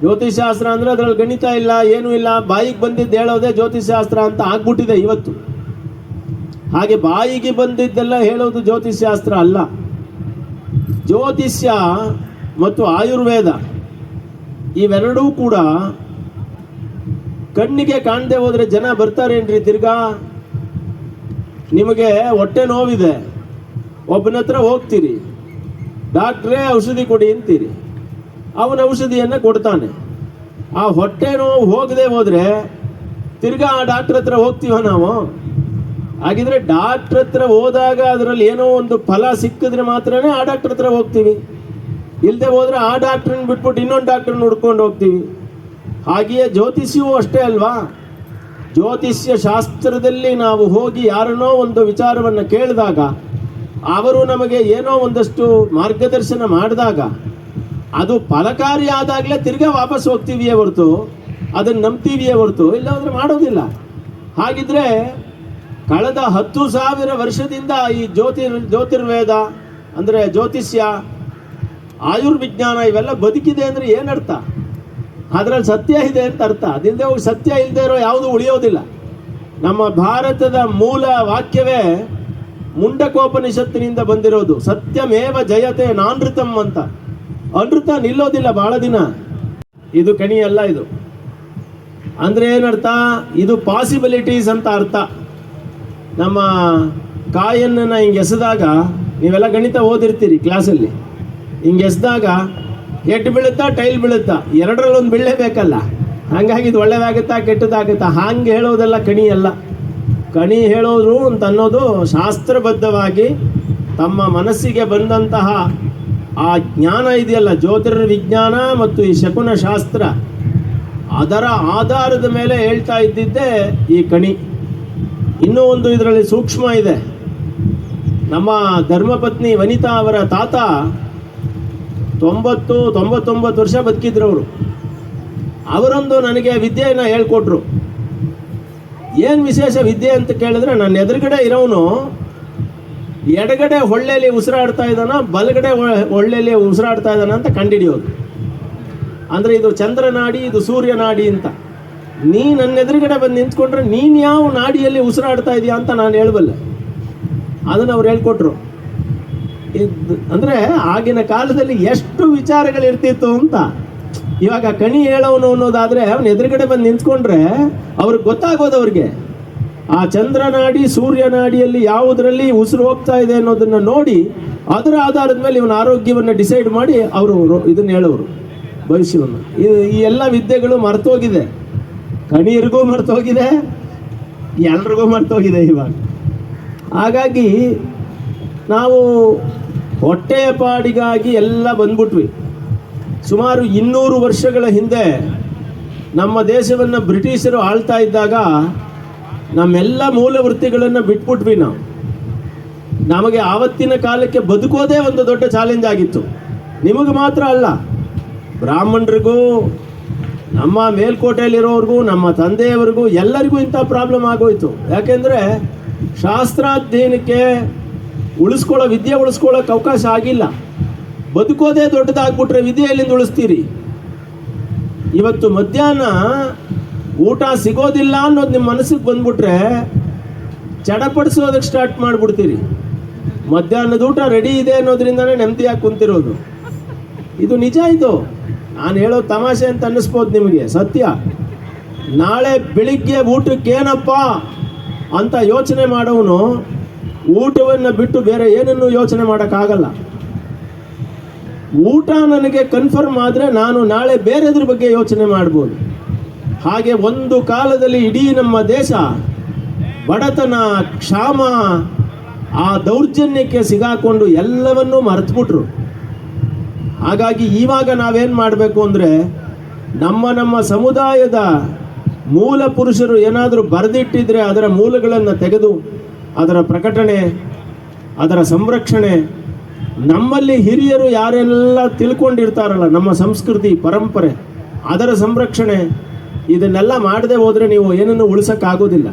ಜ್ಯೋತಿಷ್ಶಾಸ್ತ್ರ ಅಂದರೆ ಅದರಲ್ಲಿ ಗಣಿತ ಇಲ್ಲ, ಏನೂ ಇಲ್ಲ, ಬಾಯಿಗೆ ಬಂದಿದ್ದು ಹೇಳೋದೇ ಜ್ಯೋತಿಷ್ಶಾಸ್ತ್ರ ಅಂತ ಆಗ್ಬಿಟ್ಟಿದೆ ಇವತ್ತು. ಹಾಗೆ ಬಾಯಿಗೆ ಬಂದಿದ್ದೆಲ್ಲ ಹೇಳೋದು ಜ್ಯೋತಿಷ್ಶಾಸ್ತ್ರ ಅಲ್ಲ. ಜ್ಯೋತಿಷ್ಯ ಮತ್ತು ಆಯುರ್ವೇದ ಇವೆರಡೂ ಕೂಡ ಕಣ್ಣಿಗೆ ಕಾಣದೆ ಹೋದರೆ ಜನ ಬರ್ತಾರೇನ್ರಿ ತಿರ್ಗಾ? ನಿಮಗೆ ಹೊಟ್ಟೆ ನೋವಿದೆ, ಒಬ್ಬನ ಹತ್ರ ಹೋಗ್ತೀರಿ, ಡಾಕ್ಟ್ರೇ ಔಷಧಿ ಕೊಡಿ ಅಂತೀರಿ, ಅವನ ಔಷಧಿಯನ್ನು ಕೊಡ್ತಾನೆ. ಆ ಹೊಟ್ಟೆ ನೋವು ಹೋಗದೆ ಹೋದರೆ ತಿರ್ಗಾ ಆ ಡಾಕ್ಟ್ರ್ ಹತ್ರ ಹೋಗ್ತೀವ ನಾವು? ಹಾಗಿದ್ರೆ ಡಾಕ್ಟ್ರ್ ಹತ್ರ ಹೋದಾಗ ಅದರಲ್ಲಿ ಏನೋ ಒಂದು ಫಲ ಸಿಕ್ಕಿದ್ರೆ ಮಾತ್ರನೇ ಆ ಡಾಕ್ಟ್ರ್ ಹತ್ರ ಹೋಗ್ತೀವಿ, ಇಲ್ಲದೆ ಹೋದರೆ ಆ ಡಾಕ್ಟ್ರನ್ನ ಬಿಟ್ಬಿಟ್ಟು ಇನ್ನೊಂದು ಡಾಕ್ಟ್ರನ್ನ ಹುಡ್ಕೊಂಡು ಹೋಗ್ತೀವಿ. ಹಾಗೆಯೇ ಜ್ಯೋತಿಷ್ಯವೂ ಅಷ್ಟೇ ಅಲ್ವಾ? ಜ್ಯೋತಿಷ್ಯ ಶಾಸ್ತ್ರದಲ್ಲಿ ನಾವು ಹೋಗಿ ಯಾರನ್ನೋ ಒಂದು ವಿಚಾರವನ್ನು ಕೇಳಿದಾಗ ಅವರು ನಮಗೆ ಏನೋ ಒಂದಷ್ಟು ಮಾರ್ಗದರ್ಶನ ಮಾಡಿದಾಗ ಅದು ಫಲಕಾರಿ ಆದಾಗಲೇ ತಿರ್ಗಾ ವಾಪಸ್ ಹೋಗ್ತೀವಿಯೇ ಹೊರತು ಅದನ್ನು ನಂಬ್ತೀವಿಯೇ ಹೊರತು ಇಲ್ಲಾಂದ್ರೆ ಮಾಡೋದಿಲ್ಲ. ಹಾಗಿದ್ರೆ ಕಳೆದ 10,000 ವರ್ಷದಿಂದ ಈ ಜ್ಯೋತಿರ್ವೇದ ಅಂದರೆ ಜ್ಯೋತಿಷ್ಯ, ಆಯುರ್ವಿಜ್ಞಾನ ಇವೆಲ್ಲ ಬದುಕಿದೆ ಅಂದರೆ ಏನರ್ಥ? ಅದರಲ್ಲಿ ಸತ್ಯ ಇದೆ ಅಂತ ಅರ್ಥ. ಅದಿಲ್ಲದೆ ಹೋಗಿ ಸತ್ಯ ಇಲ್ಲದೆ ಇರೋ ಯಾವುದು ಉಳಿಯೋದಿಲ್ಲ. ನಮ್ಮ ಭಾರತದ ಮೂಲ ವಾಕ್ಯವೇ ಮುಂಡಕೋಪನಿಷತ್ತಿನಿಂದ ಬಂದಿರೋದು, ಸತ್ಯಮೇವ ಜಯತೆ ನಾನೃತಂ ಅಂತ. ಅನೃತ ನಿಲ್ಲೋದಿಲ್ಲ ಬಹಳ ದಿನ. ಇದು ಕಣಿಯಲ್ಲ. ಇದು ಅಂದರೆ ಏನರ್ಥ? ಇದು ಪಾಸಿಬಿಲಿಟೀಸ್ ಅಂತ ಅರ್ಥ. ನಮ್ಮ ಕಾಯನ್ನು ಹಿಂಗೆ ಎಸೆದಾಗ, ನೀವೆಲ್ಲ ಗಣಿತ ಓದಿರ್ತೀರಿ ಕ್ಲಾಸಲ್ಲಿ, ಹಿಂಗೆ ಎಸೆದಾಗ ಎಟ್ಟು ಬೀಳುತ್ತಾ ಟೈಲ್ ಬೀಳುತ್ತಾ, ಎರಡರಲ್ಲೊಂದು ಬೀಳಲೇಬೇಕಲ್ಲ. ಹಾಗಾಗಿ ಇದು ಒಳ್ಳೆಯದಾಗುತ್ತಾ ಕೆಟ್ಟದಾಗುತ್ತಾ ಹಾಗೆ ಹೇಳೋದೆಲ್ಲ ಕಣಿ ಅಲ್ಲ. ಕಣಿ ಹೇಳೋದು ಅಂತ ಅನ್ನೋದು ಶಾಸ್ತ್ರಬದ್ಧವಾಗಿ ತಮ್ಮ ಮನಸ್ಸಿಗೆ ಬಂದಂತಹ ಆ ಜ್ಞಾನ ಇದೆಯಲ್ಲ, ಜ್ಯೋತಿರ್ವಿಜ್ಞಾನ ಮತ್ತು ಈ ಶಕುನ ಶಾಸ್ತ್ರ, ಅದರ ಆಧಾರದ ಮೇಲೆ ಹೇಳ್ತಾ ಇದ್ದಿದ್ದೇ ಈ ಕಣಿ. ಇನ್ನೂ ಒಂದು ಇದರಲ್ಲಿ ಸೂಕ್ಷ್ಮ ಇದೆ. ನಮ್ಮ ಧರ್ಮಪತ್ನಿ ವನಿತಾ ಅವರ ತಾತ 99 ವರ್ಷ ಬದುಕಿದ್ರು ಅವರು. ಅವರೊಂದು ನನಗೆ ವಿದ್ಯೆಯನ್ನು ಹೇಳ್ಕೊಟ್ರು. ಏನು ವಿಶೇಷ ವಿದ್ಯೆ ಅಂತ ಕೇಳಿದ್ರೆ, ನನ್ನ ಎದುರುಗಡೆ ಇರೋನು ಎಡಗಡೆ ಹೊಳ್ಳೆಯಲ್ಲಿ ಉಸಿರಾಡ್ತಾ ಇದ್ದಾನ, ಬಲಗಡೆ ಹೊಳ್ಳೆಯಲ್ಲಿ ಉಸಿರಾಡ್ತಾ ಇದ್ದಾನ ಅಂತ ಕಂಡುಹಿಡಿಯೋದು. ಅಂದರೆ ಇದು ಚಂದ್ರನಾಡಿ, ಇದು ಸೂರ್ಯನಾಡಿ ಅಂತ. ನೀ ನನ್ನ ಎದುರುಗಡೆ ಬಂದು ನಿಂತ್ಕೊಂಡ್ರೆ ನೀನು ಯಾವ ನಾಡಿಯಲ್ಲಿ ಉಸಿರಾಡ್ತಾ ಇದೆಯಾ ಅಂತ ನಾನು ಹೇಳಬಲ್ಲೆ. ಅದನ್ನು ಅವ್ರು ಹೇಳ್ಕೊಟ್ರು. ಅಂದರೆ ಆಗಿನ ಕಾಲದಲ್ಲಿ ಎಷ್ಟು ವಿಚಾರಗಳಿರ್ತಿತ್ತು ಅಂತ. ಇವಾಗ ಕಣಿ ಹೇಳೋನು ಅನ್ನೋದಾದರೆ ಅವನ ಎದುರುಗಡೆ ಬಂದು ನಿಂತ್ಕೊಂಡ್ರೆ ಅವ್ರಿಗೆ ಗೊತ್ತಾಗೋದು. ಅವ್ರಿಗೆ ಆ ಚಂದ್ರನಾಡಿ ಸೂರ್ಯನಾಡಿಯಲ್ಲಿ ಯಾವುದರಲ್ಲಿ ಉಸಿರು ಹೋಗ್ತಾ ಇದೆ ಅನ್ನೋದನ್ನು ನೋಡಿ ಅದರ ಆಧಾರದ ಮೇಲೆ ಇವನ ಆರೋಗ್ಯವನ್ನು ಡಿಸೈಡ್ ಮಾಡಿ ಅವರು ಇದನ್ನು ಹೇಳೋರು, ಭವಿಷ್ಯವನ್ನು. ಈ ಎಲ್ಲ ವಿದ್ಯೆಗಳು ಮರ್ತೋಗಿದೆ. ಕಣಿಯರಿಗೂ ಮರ್ತೋಗಿದೆ, ಎಲ್ರಿಗೂ ಮರ್ತೋಗಿದೆ ಇವಾಗ. ಹಾಗಾಗಿ ನಾವು ಹೊಟ್ಟೆಯ ಪಾಡಿಗಾಗಿ ಎಲ್ಲ ಬಂದ್ಬಿಟ್ವಿ. ಸುಮಾರು 200 ವರ್ಷಗಳ ಹಿಂದೆ ನಮ್ಮ ದೇಶವನ್ನು ಬ್ರಿಟಿಷರು ಆಳ್ತಾ ಇದ್ದಾಗ ನಮ್ಮೆಲ್ಲ ಮೂಲ ವೃತ್ತಿಗಳನ್ನು ಬಿಟ್ಬಿಟ್ವಿ ನಾವು. ನಮಗೆ ಆವತ್ತಿನ ಕಾಲಕ್ಕೆ ಬದುಕೋದೇ ಒಂದು ದೊಡ್ಡ ಚಾಲೆಂಜ್ ಆಗಿತ್ತು. ನಿಮಗೆ ಮಾತ್ರ ಅಲ್ಲ, ಬ್ರಾಹ್ಮಣರಿಗೂ, ನಮ್ಮ ಮೇಲ್ಕೋಟೆಯಲ್ಲಿರೋರಿಗೂ, ನಮ್ಮ ತಂದೆಯವರಿಗೂ ಎಲ್ಲರಿಗೂ ಇಂಥ ಪ್ರಾಬ್ಲಮ್ ಆಗೋಯ್ತು. ಯಾಕೆಂದರೆ ಶಾಸ್ತ್ರಾಧ್ಯಯನಕ್ಕೆ ವಿದ್ಯೆ ಉಳಿಸ್ಕೊಳ್ಳೋಕೆ ಅವಕಾಶ ಆಗಿಲ್ಲ. ಬದುಕೋದೇ ದೊಡ್ಡದಾಗ್ಬಿಟ್ರೆ ವಿದ್ಯೆ ಎಲ್ಲಿಂದ ಉಳಿಸ್ತೀರಿ? ಇವತ್ತು ಮಧ್ಯಾಹ್ನ ಊಟ ಸಿಗೋದಿಲ್ಲ ಅನ್ನೋದು ನಿಮ್ಮ ಮನಸ್ಸಿಗೆ ಬಂದ್ಬಿಟ್ರೆ ಚಡಪಡಿಸೋದಕ್ಕೆ ಸ್ಟಾರ್ಟ್ ಮಾಡಿಬಿಡ್ತೀರಿ. ಮಧ್ಯಾಹ್ನದ ಊಟ ರೆಡಿ ಇದೆ ಅನ್ನೋದ್ರಿಂದನೇ ನೆಮ್ಮದಿಯಾಗಿ ಕುಂತಿರೋದು. ಇದು ನಿಜ. ಇದು ನಾನು ಹೇಳೋ ತಮಾಷೆ ಅಂತ ಅನ್ನಿಸ್ಬೋದು ನಿಮಗೆ, ಸತ್ಯ. ನಾಳೆ ಬೆಳಿಗ್ಗೆ ಊಟಕ್ಕೇನಪ್ಪ ಅಂತ ಯೋಚನೆ ಮಾಡೋನು ಊಟವನ್ನು ಬಿಟ್ಟು ಬೇರೆ ಏನನ್ನೂ ಯೋಚನೆ ಮಾಡೋಕ್ಕಾಗಲ್ಲ. ಊಟ ನನಗೆ ಕನ್ಫರ್ಮ್ ಆದರೆ ನಾನು ನಾಳೆ ಬೇರೆದ್ರ ಬಗ್ಗೆ ಯೋಚನೆ ಮಾಡ್ಬೋದು. ಹಾಗೆ ಒಂದು ಕಾಲದಲ್ಲಿ ಇಡೀ ನಮ್ಮ ದೇಶ ಬಡತನ, ಕ್ಷಾಮ, ಆ ದೌರ್ಜನ್ಯಕ್ಕೆ ಸಿಗಾಕೊಂಡು ಎಲ್ಲವನ್ನೂ ಮರೆತುಬಿಟ್ರು. ಹಾಗಾಗಿ ಇವಾಗ ನಾವೇನು ಮಾಡಬೇಕು ಅಂದರೆ, ನಮ್ಮ ಸಮುದಾಯದ ಮೂಲ ಪುರುಷರು ಏನಾದರೂ ಬರೆದಿಟ್ಟಿದ್ರೆ ಅದರ ಮೂಲಗಳನ್ನು ತೆಗೆದು ಅದರ ಪ್ರಕಟಣೆ, ಅದರ ಸಂರಕ್ಷಣೆ, ನಮ್ಮಲ್ಲಿ ಹಿರಿಯರು ಯಾರೆಲ್ಲ ತಿಳ್ಕೊಂಡಿರ್ತಾರಲ್ಲ ನಮ್ಮ ಸಂಸ್ಕೃತಿ ಪರಂಪರೆ, ಅದರ ಸಂರಕ್ಷಣೆ, ಇದನ್ನೆಲ್ಲ ಮಾಡದೆ ಹೋದರೆ ನೀವು ಏನನ್ನು ಉಳಿಸೋಕ್ಕಾಗೋದಿಲ್ಲ.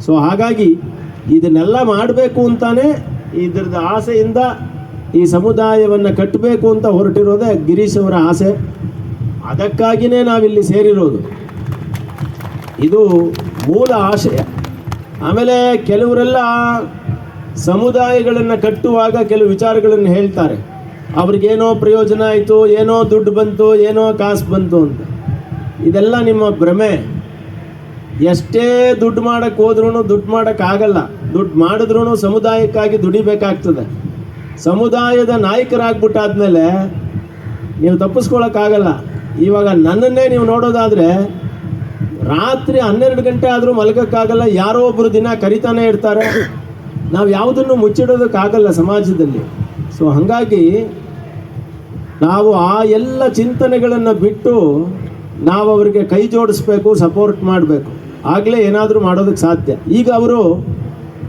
ಸೊ ಹಾಗಾಗಿ ಇದನ್ನೆಲ್ಲ ಮಾಡಬೇಕು ಅಂತಾನೆ ಇದ್ರದ್ದು ಆಸೆಯಿಂದ ಈ ಸಮುದಾಯವನ್ನು ಕಟ್ಟಬೇಕು ಅಂತ ಹೊರಟಿರೋದೇ ಗಿರೀಶ್ ಅವರ ಆಸೆ. ಅದಕ್ಕಾಗಿಯೇ ನಾವಿಲ್ಲಿ ಸೇರಿರೋದು. ಇದು ಮೂಲ ಆಶಯ. ಆಮೇಲೆ ಕೆಲವರೆಲ್ಲ ಸಮುದಾಯಗಳನ್ನು ಕಟ್ಟುವಾಗ ಕೆಲವು ವಿಚಾರಗಳನ್ನು ಹೇಳ್ತಾರೆ. ಅವ್ರಿಗೇನೋ ಪ್ರಯೋಜನ ಆಯಿತು, ಏನೋ ದುಡ್ಡು ಬಂತು, ಏನೋ ಕಾಸು ಬಂತು ಅಂತ. ಇದೆಲ್ಲ ನಿಮ್ಮ ಭ್ರಮೆ. ಎಷ್ಟೇ ದುಡ್ಡು ಮಾಡೋಕ್ಕೆ ಹೋದ್ರೂ ದುಡ್ಡು ಮಾಡೋಕ್ಕಾಗಲ್ಲ. ದುಡ್ಡು ಮಾಡಿದ್ರೂ ಸಮುದಾಯಕ್ಕಾಗಿ ದುಡಿಬೇಕಾಗ್ತದೆ. ಸಮುದಾಯದ ನಾಯಕರಾಗ್ಬಿಟ್ಟಾದ್ಮೇಲೆ ನೀವು ತಪ್ಪಿಸ್ಕೊಳ್ಳೋಕ್ಕಾಗಲ್ಲ. ಇವಾಗ ನನ್ನನ್ನೇ ನೀವು ನೋಡೋದಾದರೆ ರಾತ್ರಿ 12 ಗಂಟೆ ಆದರೂ ಮಲಗೋಕ್ಕಾಗಲ್ಲ. ಯಾರೋ ಒಬ್ಬರು ದಿನ ಕರಿತಾನೆ ಇರ್ತಾರೆ. ನಾವು ಯಾವುದನ್ನು ಮುಚ್ಚಿಡೋದಕ್ಕಾಗಲ್ಲ ಸಮಾಜದಲ್ಲಿ. ಸೊ ಹಾಗಾಗಿ ನಾವು ಆ ಎಲ್ಲ ಚಿಂತನೆಗಳನ್ನು ಬಿಟ್ಟು ನಾವು ಅವರಿಗೆ ಕೈ ಜೋಡಿಸ್ಬೇಕು, ಸಪೋರ್ಟ್ ಮಾಡಬೇಕು. ಆಗಲೇ ಏನಾದರೂ ಮಾಡೋದಕ್ಕೆ ಸಾಧ್ಯ. ಈಗ ಅವರು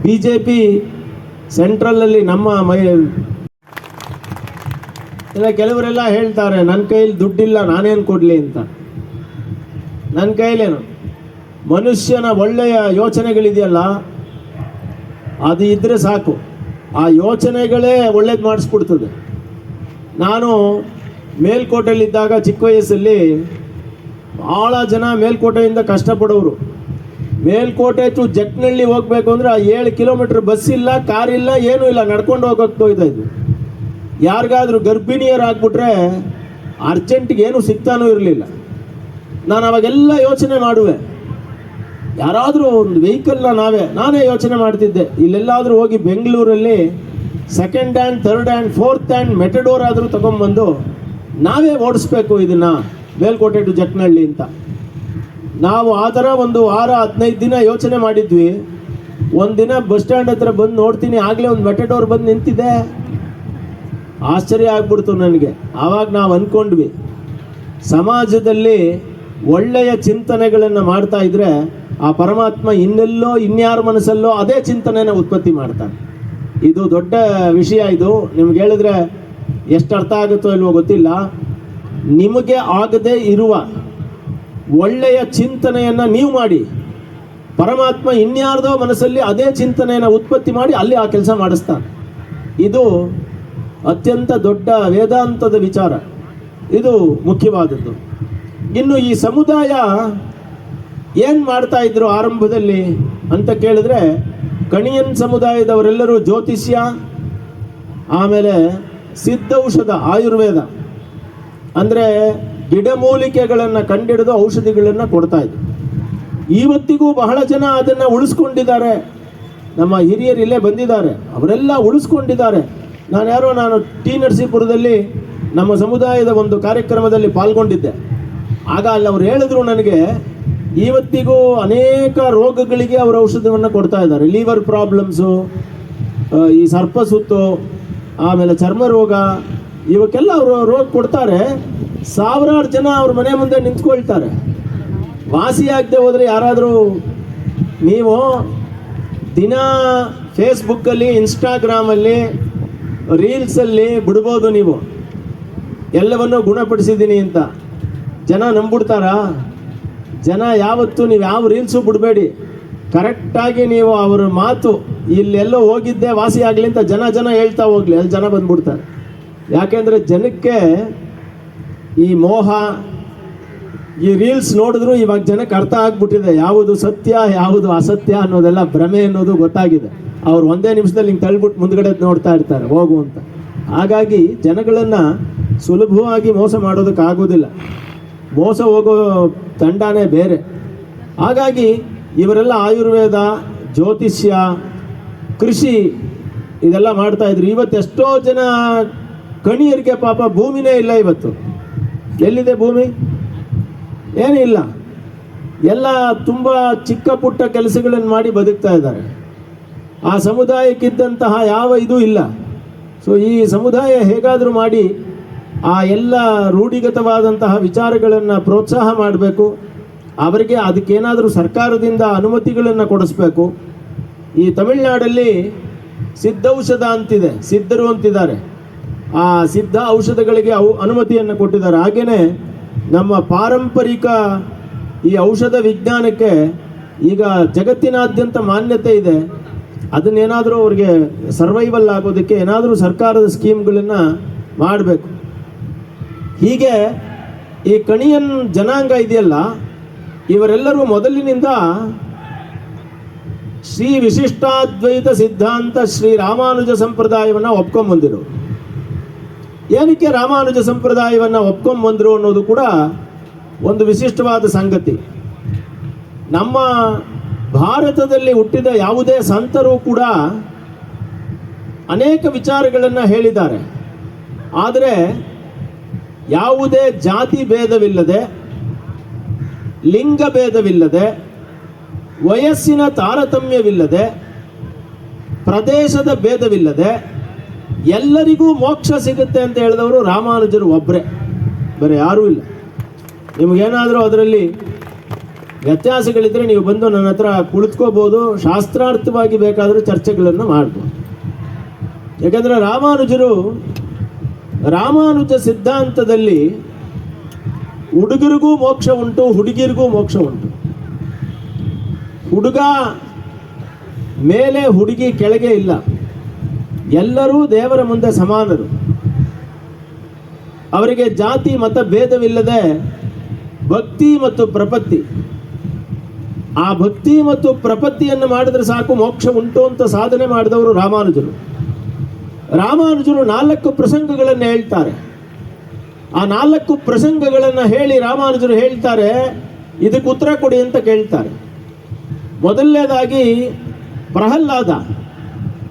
BJP ಸೆಂಟ್ರಲಲ್ಲಿ ಇಲ್ಲ ಕೆಲವರೆಲ್ಲ ಹೇಳ್ತಾರೆ ನನ್ನ ಕೈಯಲ್ಲಿ ದುಡ್ಡಿಲ್ಲ ನಾನೇನು ಕೊಡಲಿ ಅಂತ. ನನ್ನ ಕೈಲೇನು, ಮನುಷ್ಯನ ಒಳ್ಳೆಯ ಯೋಚನೆಗಳಿದೆಯಲ್ಲ ಅದು ಇದ್ದರೆ ಸಾಕು. ಆ ಯೋಚನೆಗಳೇ ಒಳ್ಳೇದು ಮಾಡಿಸ್ಬಿಡ್ತದೆ. ನಾನು ಮೇಲ್ಕೋಟೆಯಲ್ಲಿದ್ದಾಗ ಚಿಕ್ಕ ವಯಸ್ಸಲ್ಲಿ ಭಾಳ ಜನ ಮೇಲ್ಕೋಟೆಯಿಂದ ಕಷ್ಟಪಡೋರು. ಮೇಲ್ಕೋಟೆ ಟು ಜಟ್ನಳ್ಳಿ ಹೋಗಬೇಕು ಅಂದರೆ 7 ಕಿಲೋಮೀಟ್ರ್ ಬಸ್ ಇಲ್ಲ, ಕಾರ್ ಇಲ್ಲ, ಏನೂ ಇಲ್ಲ, ನಡ್ಕೊಂಡು ಹೋಗ್ತಾ ಇದ್ದು. ಯಾರಿಗಾದ್ರೂ ಗರ್ಭಿಣಿಯರಾಗ್ಬಿಟ್ರೆ ಅರ್ಜೆಂಟಿಗೆ ಏನೂ ಸಿಗ್ತಾನೂ ಇರಲಿಲ್ಲ. ನಾನು ಅವಾಗೆಲ್ಲ ಯೋಚನೆ ಮಾಡುವೆ, ಯಾರಾದರೂ ಒಂದು ವೆಹಿಕಲ್ನ ನಾನೇ ಯೋಚನೆ ಮಾಡ್ತಿದ್ದೆ. ಇಲ್ಲೆಲ್ಲಾದರೂ ಹೋಗಿ ಬೆಂಗಳೂರಲ್ಲಿ 2nd hand, 3rd hand, 4th hand matador ಆದರೂ ತೊಗೊಂಬಂದು ನಾವೇ ಓಡಿಸ್ಬೇಕು ಇದನ್ನು ಮೇಲ್ಕೋಟೆ ಟು ಜಟ್ನಳ್ಳಿ ಅಂತ. ನಾವು ಆ ಥರ ಒಂದು ವಾರ 15 ದಿನ ಯೋಚನೆ ಮಾಡಿದ್ವಿ. ಒಂದು ದಿನ ಬಸ್ ಸ್ಟ್ಯಾಂಡ್ ಹತ್ರ ಬಂದು ನೋಡ್ತೀನಿ, ಆಗಲೇ ಒಂದು ಮೆಟಡೋರ್ ಬಂದು ನಿಂತಿದೆ. ಆಶ್ಚರ್ಯ ಆಗ್ಬಿಡ್ತು ನನಗೆ. ಆವಾಗ ನಾವು ಅಂದ್ಕೊಂಡ್ವಿ, ಸಮಾಜದಲ್ಲಿ ಒಳ್ಳೆಯ ಚಿಂತನೆಗಳನ್ನು ಮಾಡ್ತಾ ಇದ್ರೆ ಆ ಪರಮಾತ್ಮ ಇನ್ನೆಲ್ಲೋ ಇನ್ಯಾರ ಮನಸ್ಸಲ್ಲೋ ಅದೇ ಚಿಂತನೆನ ಉತ್ಪತ್ತಿ ಮಾಡ್ತಾನೆ. ಇದು ದೊಡ್ಡ ವಿಷಯ. ಇದು ನಿಮ್ಗೆ ಹೇಳಿದ್ರೆ ಎಷ್ಟು ಅರ್ಥ ಆಗುತ್ತೋ ಇಲ್ವೋ ಗೊತ್ತಿಲ್ಲ. ನಿಮಗೆ ಆಗದೇ ಇರುವ ಒಳ್ಳೆಯ ಚಿಂತನೆಯನ್ನು ನೀವು ಮಾಡಿ, ಪರಮಾತ್ಮ ಇನ್ಯಾರ್ದೋ ಮನಸ್ಸಲ್ಲಿ ಅದೇ ಚಿಂತನೆಯನ್ನು ಉತ್ಪತ್ತಿ ಮಾಡಿ ಅಲ್ಲಿ ಆ ಕೆಲಸ ಮಾಡಿಸ್ತಾನೆ. ಇದು ಅತ್ಯಂತ ದೊಡ್ಡ ವೇದಾಂತದ ವಿಚಾರ. ಇದು ಮುಖ್ಯವಾದದ್ದು. ಇನ್ನು ಈ ಸಮುದಾಯ ಏನು ಮಾಡ್ತಾ ಇದ್ರು ಆರಂಭದಲ್ಲಿ ಅಂತ ಕೇಳಿದ್ರೆ, ಕಣಿಯನ್ ಸಮುದಾಯದವರೆಲ್ಲರೂ ಜ್ಯೋತಿಷ್ಯ, ಆಮೇಲೆ ಸಿದ್ಧೌಷಧ, ಆಯುರ್ವೇದ ಅಂದರೆ ಗಿಡಮೂಲಿಕೆಗಳನ್ನು ಕಂಡಿಡಿದು ಔಷಧಿಗಳನ್ನು ಕೊಡ್ತಾ ಇದ್ರು. ಇವತ್ತಿಗೂ ಬಹಳ ಜನ ಅದನ್ನು ಉಳಿಸ್ಕೊಂಡಿದ್ದಾರೆ. ನಮ್ಮ ಹಿರಿಯರು ಇಲ್ಲೇ ಬಂದಿದ್ದಾರೆ, ಅವರೆಲ್ಲ ಉಳಿಸ್ಕೊಂಡಿದ್ದಾರೆ. ನಾನು ಟಿ ನರಸೀಪುರದಲ್ಲಿ ನಮ್ಮ ಸಮುದಾಯದ ಒಂದು ಕಾರ್ಯಕ್ರಮದಲ್ಲಿ ಪಾಲ್ಗೊಂಡಿದ್ದೆ. ಆಗ ಅಲ್ಲಿ ಅವ್ರು ಹೇಳಿದ್ರು ನನಗೆ, ಇವತ್ತಿಗೂ ಅನೇಕ ರೋಗಗಳಿಗೆ ಅವರು ಔಷಧವನ್ನು ಕೊಡ್ತಾ ಇದ್ದಾರೆ. ಲಿವರ್ ಪ್ರಾಬ್ಲಮ್ಸು, ಈ ಸರ್ಪಸುತ್ತು, ಆಮೇಲೆ ಚರ್ಮ ರೋಗ, ಇವಕ್ಕೆಲ್ಲ ಅವರು ರೋಗ ಕೊಡ್ತಾರೆ. ಸಾವಿರಾರು ಜನ ಅವ್ರ ಮನೆ ಮುಂದೆ ನಿಂತ್ಕೊಳ್ತಾರೆ. ವಾಸಿಯಾಗದೆ ಹೋದರೆ ಯಾರಾದರೂ ನೀವು ದಿನ ಫೇಸ್ಬುಕ್ಕಲ್ಲಿ, ಇನ್ಸ್ಟಾಗ್ರಾಮಲ್ಲಿ, ರೀಲ್ಸಲ್ಲಿ ಬಿಡ್ಬೋದು ನೀವು ಎಲ್ಲವನ್ನೂ ಗುಣಪಡಿಸಿದ್ದೀನಿ ಅಂತ. ಜನ ನಂಬಿಡ್ತಾರಾ? ಜನ ಯಾವತ್ತೂ ನೀವು ಯಾವ ರೀಲ್ಸು ಬಿಡಬೇಡಿ. ಕರೆಕ್ಟಾಗಿ ನೀವು ಅವರ ಮಾತು ಇಲ್ಲೆಲ್ಲೋ ಹೋಗಿದ್ದೆ ವಾಸಿ ಆಗಲಿ ಅಂತ ಜನ ಹೇಳ್ತಾ ಹೋಗಲಿ, ಅಲ್ಲಿ ಜನ ಬಂದ್ಬಿಡ್ತಾರೆ. ಯಾಕೆಂದರೆ ಜನಕ್ಕೆ ಈ ಮೋಹ, ಈ ರೀಲ್ಸ್ ನೋಡಿದ್ರು ಇವಾಗ ಜನಕ್ಕೆ ಅರ್ಥ ಆಗ್ಬಿಟ್ಟಿದೆ. ಯಾವುದು ಸತ್ಯ ಯಾವುದು ಅಸತ್ಯ ಅನ್ನೋದೆಲ್ಲ ಭ್ರಮೆ ಅನ್ನೋದು ಗೊತ್ತಾಗಿದೆ. ಅವ್ರು ಒಂದೇ ನಿಮಿಷದಲ್ಲಿ ಹಿಂಗೆ ತಳ್ಬಿಟ್ಟು ಮುಂದ್ಗಡೆ ನೋಡ್ತಾ ಇರ್ತಾರೆ ಹೋಗು ಅಂತ. ಹಾಗಾಗಿ ಜನಗಳನ್ನು ಸುಲಭವಾಗಿ ಮೋಸ ಮಾಡೋದಕ್ಕಾಗೋದಿಲ್ಲ. ಮೋಸ ಹೋಗೋ ತಂಡನೇ ಬೇರೆ. ಹಾಗಾಗಿ ಇವರೆಲ್ಲ ಆಯುರ್ವೇದ, ಜ್ಯೋತಿಷ್ಯ, ಕೃಷಿ ಇದೆಲ್ಲ ಮಾಡ್ತಾಯಿದ್ರು. ಇವತ್ತು ಎಷ್ಟೋ ಜನ ಕಣಿಯರಿಗೆ ಪಾಪ ಭೂಮಿನೇ ಇಲ್ಲ. ಇವತ್ತು ಎಲ್ಲಿದೆ ಭೂಮಿ? ಏನೂ ಇಲ್ಲ. ಎಲ್ಲ ತುಂಬ ಚಿಕ್ಕ ಪುಟ್ಟ ಕೆಲಸಗಳನ್ನು ಮಾಡಿ ಬದುಕ್ತಾ ಇದ್ದಾರೆ. ಆ ಸಮುದಾಯಕ್ಕಿದ್ದಂತಹ ಯಾವ ಇದೂ ಇಲ್ಲ. ಸೊ ಈ ಸಮುದಾಯ ಹೇಗಾದರೂ ಮಾಡಿ ಆ ಎಲ್ಲ ರೂಢಿಗತವಾದಂತಹ ವಿಚಾರಗಳನ್ನು ಪ್ರೋತ್ಸಾಹ ಮಾಡಬೇಕು. ಅವರಿಗೆ ಅದಕ್ಕೇನಾದರೂ ಸರ್ಕಾರದಿಂದ ಅನುಮತಿಗಳನ್ನು ಕೊಡಿಸ್ಬೇಕು. ಈ ತಮಿಳುನಾಡಲ್ಲಿ ಸಿದ್ಧೌಷಧ ಅಂತಿದೆ, ಸಿದ್ಧರು ಅಂತಿದ್ದಾರೆ. ಆ ಸಿದ್ಧ ಔಷಧಗಳಿಗೆ ಅನುಮತಿಯನ್ನು ಕೊಟ್ಟಿದ್ದಾರೆ. ಹಾಗೆಯೇ ನಮ್ಮ ಪಾರಂಪರಿಕ ಈ ಔಷಧ ವಿಜ್ಞಾನಕ್ಕೆ ಈಗ ಜಗತ್ತಿನಾದ್ಯಂತ ಮಾನ್ಯತೆ ಇದೆ. ಅದನ್ನೇನಾದರೂ ಅವ್ರಿಗೆ ಸರ್ವೈವಲ್ ಆಗೋದಕ್ಕೆ ಏನಾದರೂ ಸರ್ಕಾರದ ಸ್ಕೀಮ್ಗಳನ್ನು ಮಾಡಬೇಕು. ಹೀಗೆ ಈ ಕಣಿಯನ್ ಜನಾಂಗ ಇದೆಯಲ್ಲ, ಇವರೆಲ್ಲರೂ ಮೊದಲಿನಿಂದ ಶ್ರೀ ವಿಶಿಷ್ಟಾದ್ವೈತ ಸಿದ್ಧಾಂತ ಶ್ರೀ ರಾಮಾನುಜ ಸಂಪ್ರದಾಯವನ್ನು ಒಪ್ಕೊಂಬಂದಿರು. ಏನಕ್ಕೆ ರಾಮಾನುಜ ಸಂಪ್ರದಾಯವನ್ನು ಒಪ್ಕೊಂಬಂದರು ಅನ್ನೋದು ಕೂಡ ಒಂದು ವಿಶಿಷ್ಟವಾದ ಸಂಗತಿ. ನಮ್ಮ ಭಾರತದಲ್ಲಿ ಹುಟ್ಟಿದ ಯಾವುದೇ ಸಂತರು ಕೂಡ ಅನೇಕ ವಿಚಾರಗಳನ್ನು ಹೇಳಿದ್ದಾರೆ. ಆದರೆ ಯಾವುದೇ ಜಾತಿ ಭೇದವಿಲ್ಲದೆ, ಲಿಂಗ ಭೇದವಿಲ್ಲದೆ, ವಯಸ್ಸಿನ ತಾರತಮ್ಯವಿಲ್ಲದೆ, ಪ್ರದೇಶದ ಭೇದವಿಲ್ಲದೆ ಎಲ್ಲರಿಗೂ ಮೋಕ್ಷ ಸಿಗುತ್ತೆ ಅಂತ ಹೇಳಿದವರು ರಾಮಾನುಜರು ಒಬ್ಬರೇ, ಬೇರೆ ಯಾರೂ ಇಲ್ಲ. ನಿಮಗೇನಾದರೂ ಅದರಲ್ಲಿ ವ್ಯತ್ಯಾಸಗಳಿದ್ದರೆ ನೀವು ಬಂದು ನನ್ನ ಹತ್ರ ಕುಳಿತುಕೋಬೋದು, ಶಾಸ್ತ್ರಾರ್ಥವಾಗಿ ಬೇಕಾದರೂ ಚರ್ಚೆಗಳನ್ನು ಮಾಡ್ಬೋದು. ಯಾಕಂದರೆ ರಾಮಾನುಜ ಸಿದ್ಧಾಂತದಲ್ಲಿ ಹುಡುಗರಿಗೂ ಮೋಕ್ಷ ಉಂಟು, ಹುಡುಗಿರಿಗೂ ಮೋಕ್ಷ ಉಂಟು. ಹುಡುಗ ಮೇಲೆ ಹುಡುಗಿ ಕೆಳಗೆ ಇಲ್ಲ, ಎಲ್ಲರೂ ದೇವರ ಮುಂದೆ ಸಮಾನರು. ಅವರಿಗೆ ಜಾತಿ ಮತ ಭೇದವಿಲ್ಲದೆ ಭಕ್ತಿ ಮತ್ತು ಪ್ರಪತ್ತಿ, ಆ ಭಕ್ತಿ ಮತ್ತು ಪ್ರಪತ್ತಿಯನ್ನು ಮಾಡಿದ್ರೆ ಸಾಕು ಮೋಕ್ಷ ಉಂಟು ಅಂತ ಸಾಧನೆ ಮಾಡಿದವರು ರಾಮಾನುಜರು. 4 ಪ್ರಸಂಗಗಳನ್ನು ಹೇಳ್ತಾರೆ. ಆ 4 ಪ್ರಸಂಗಗಳನ್ನು ಹೇಳಿ ರಾಮಾನುಜರು ಹೇಳ್ತಾರೆ, ಇದಕ್ಕೆ ಉತ್ತರ ಕೊಡಿ ಅಂತ ಕೇಳ್ತಾರೆ. ಮೊದಲನೇದಾಗಿ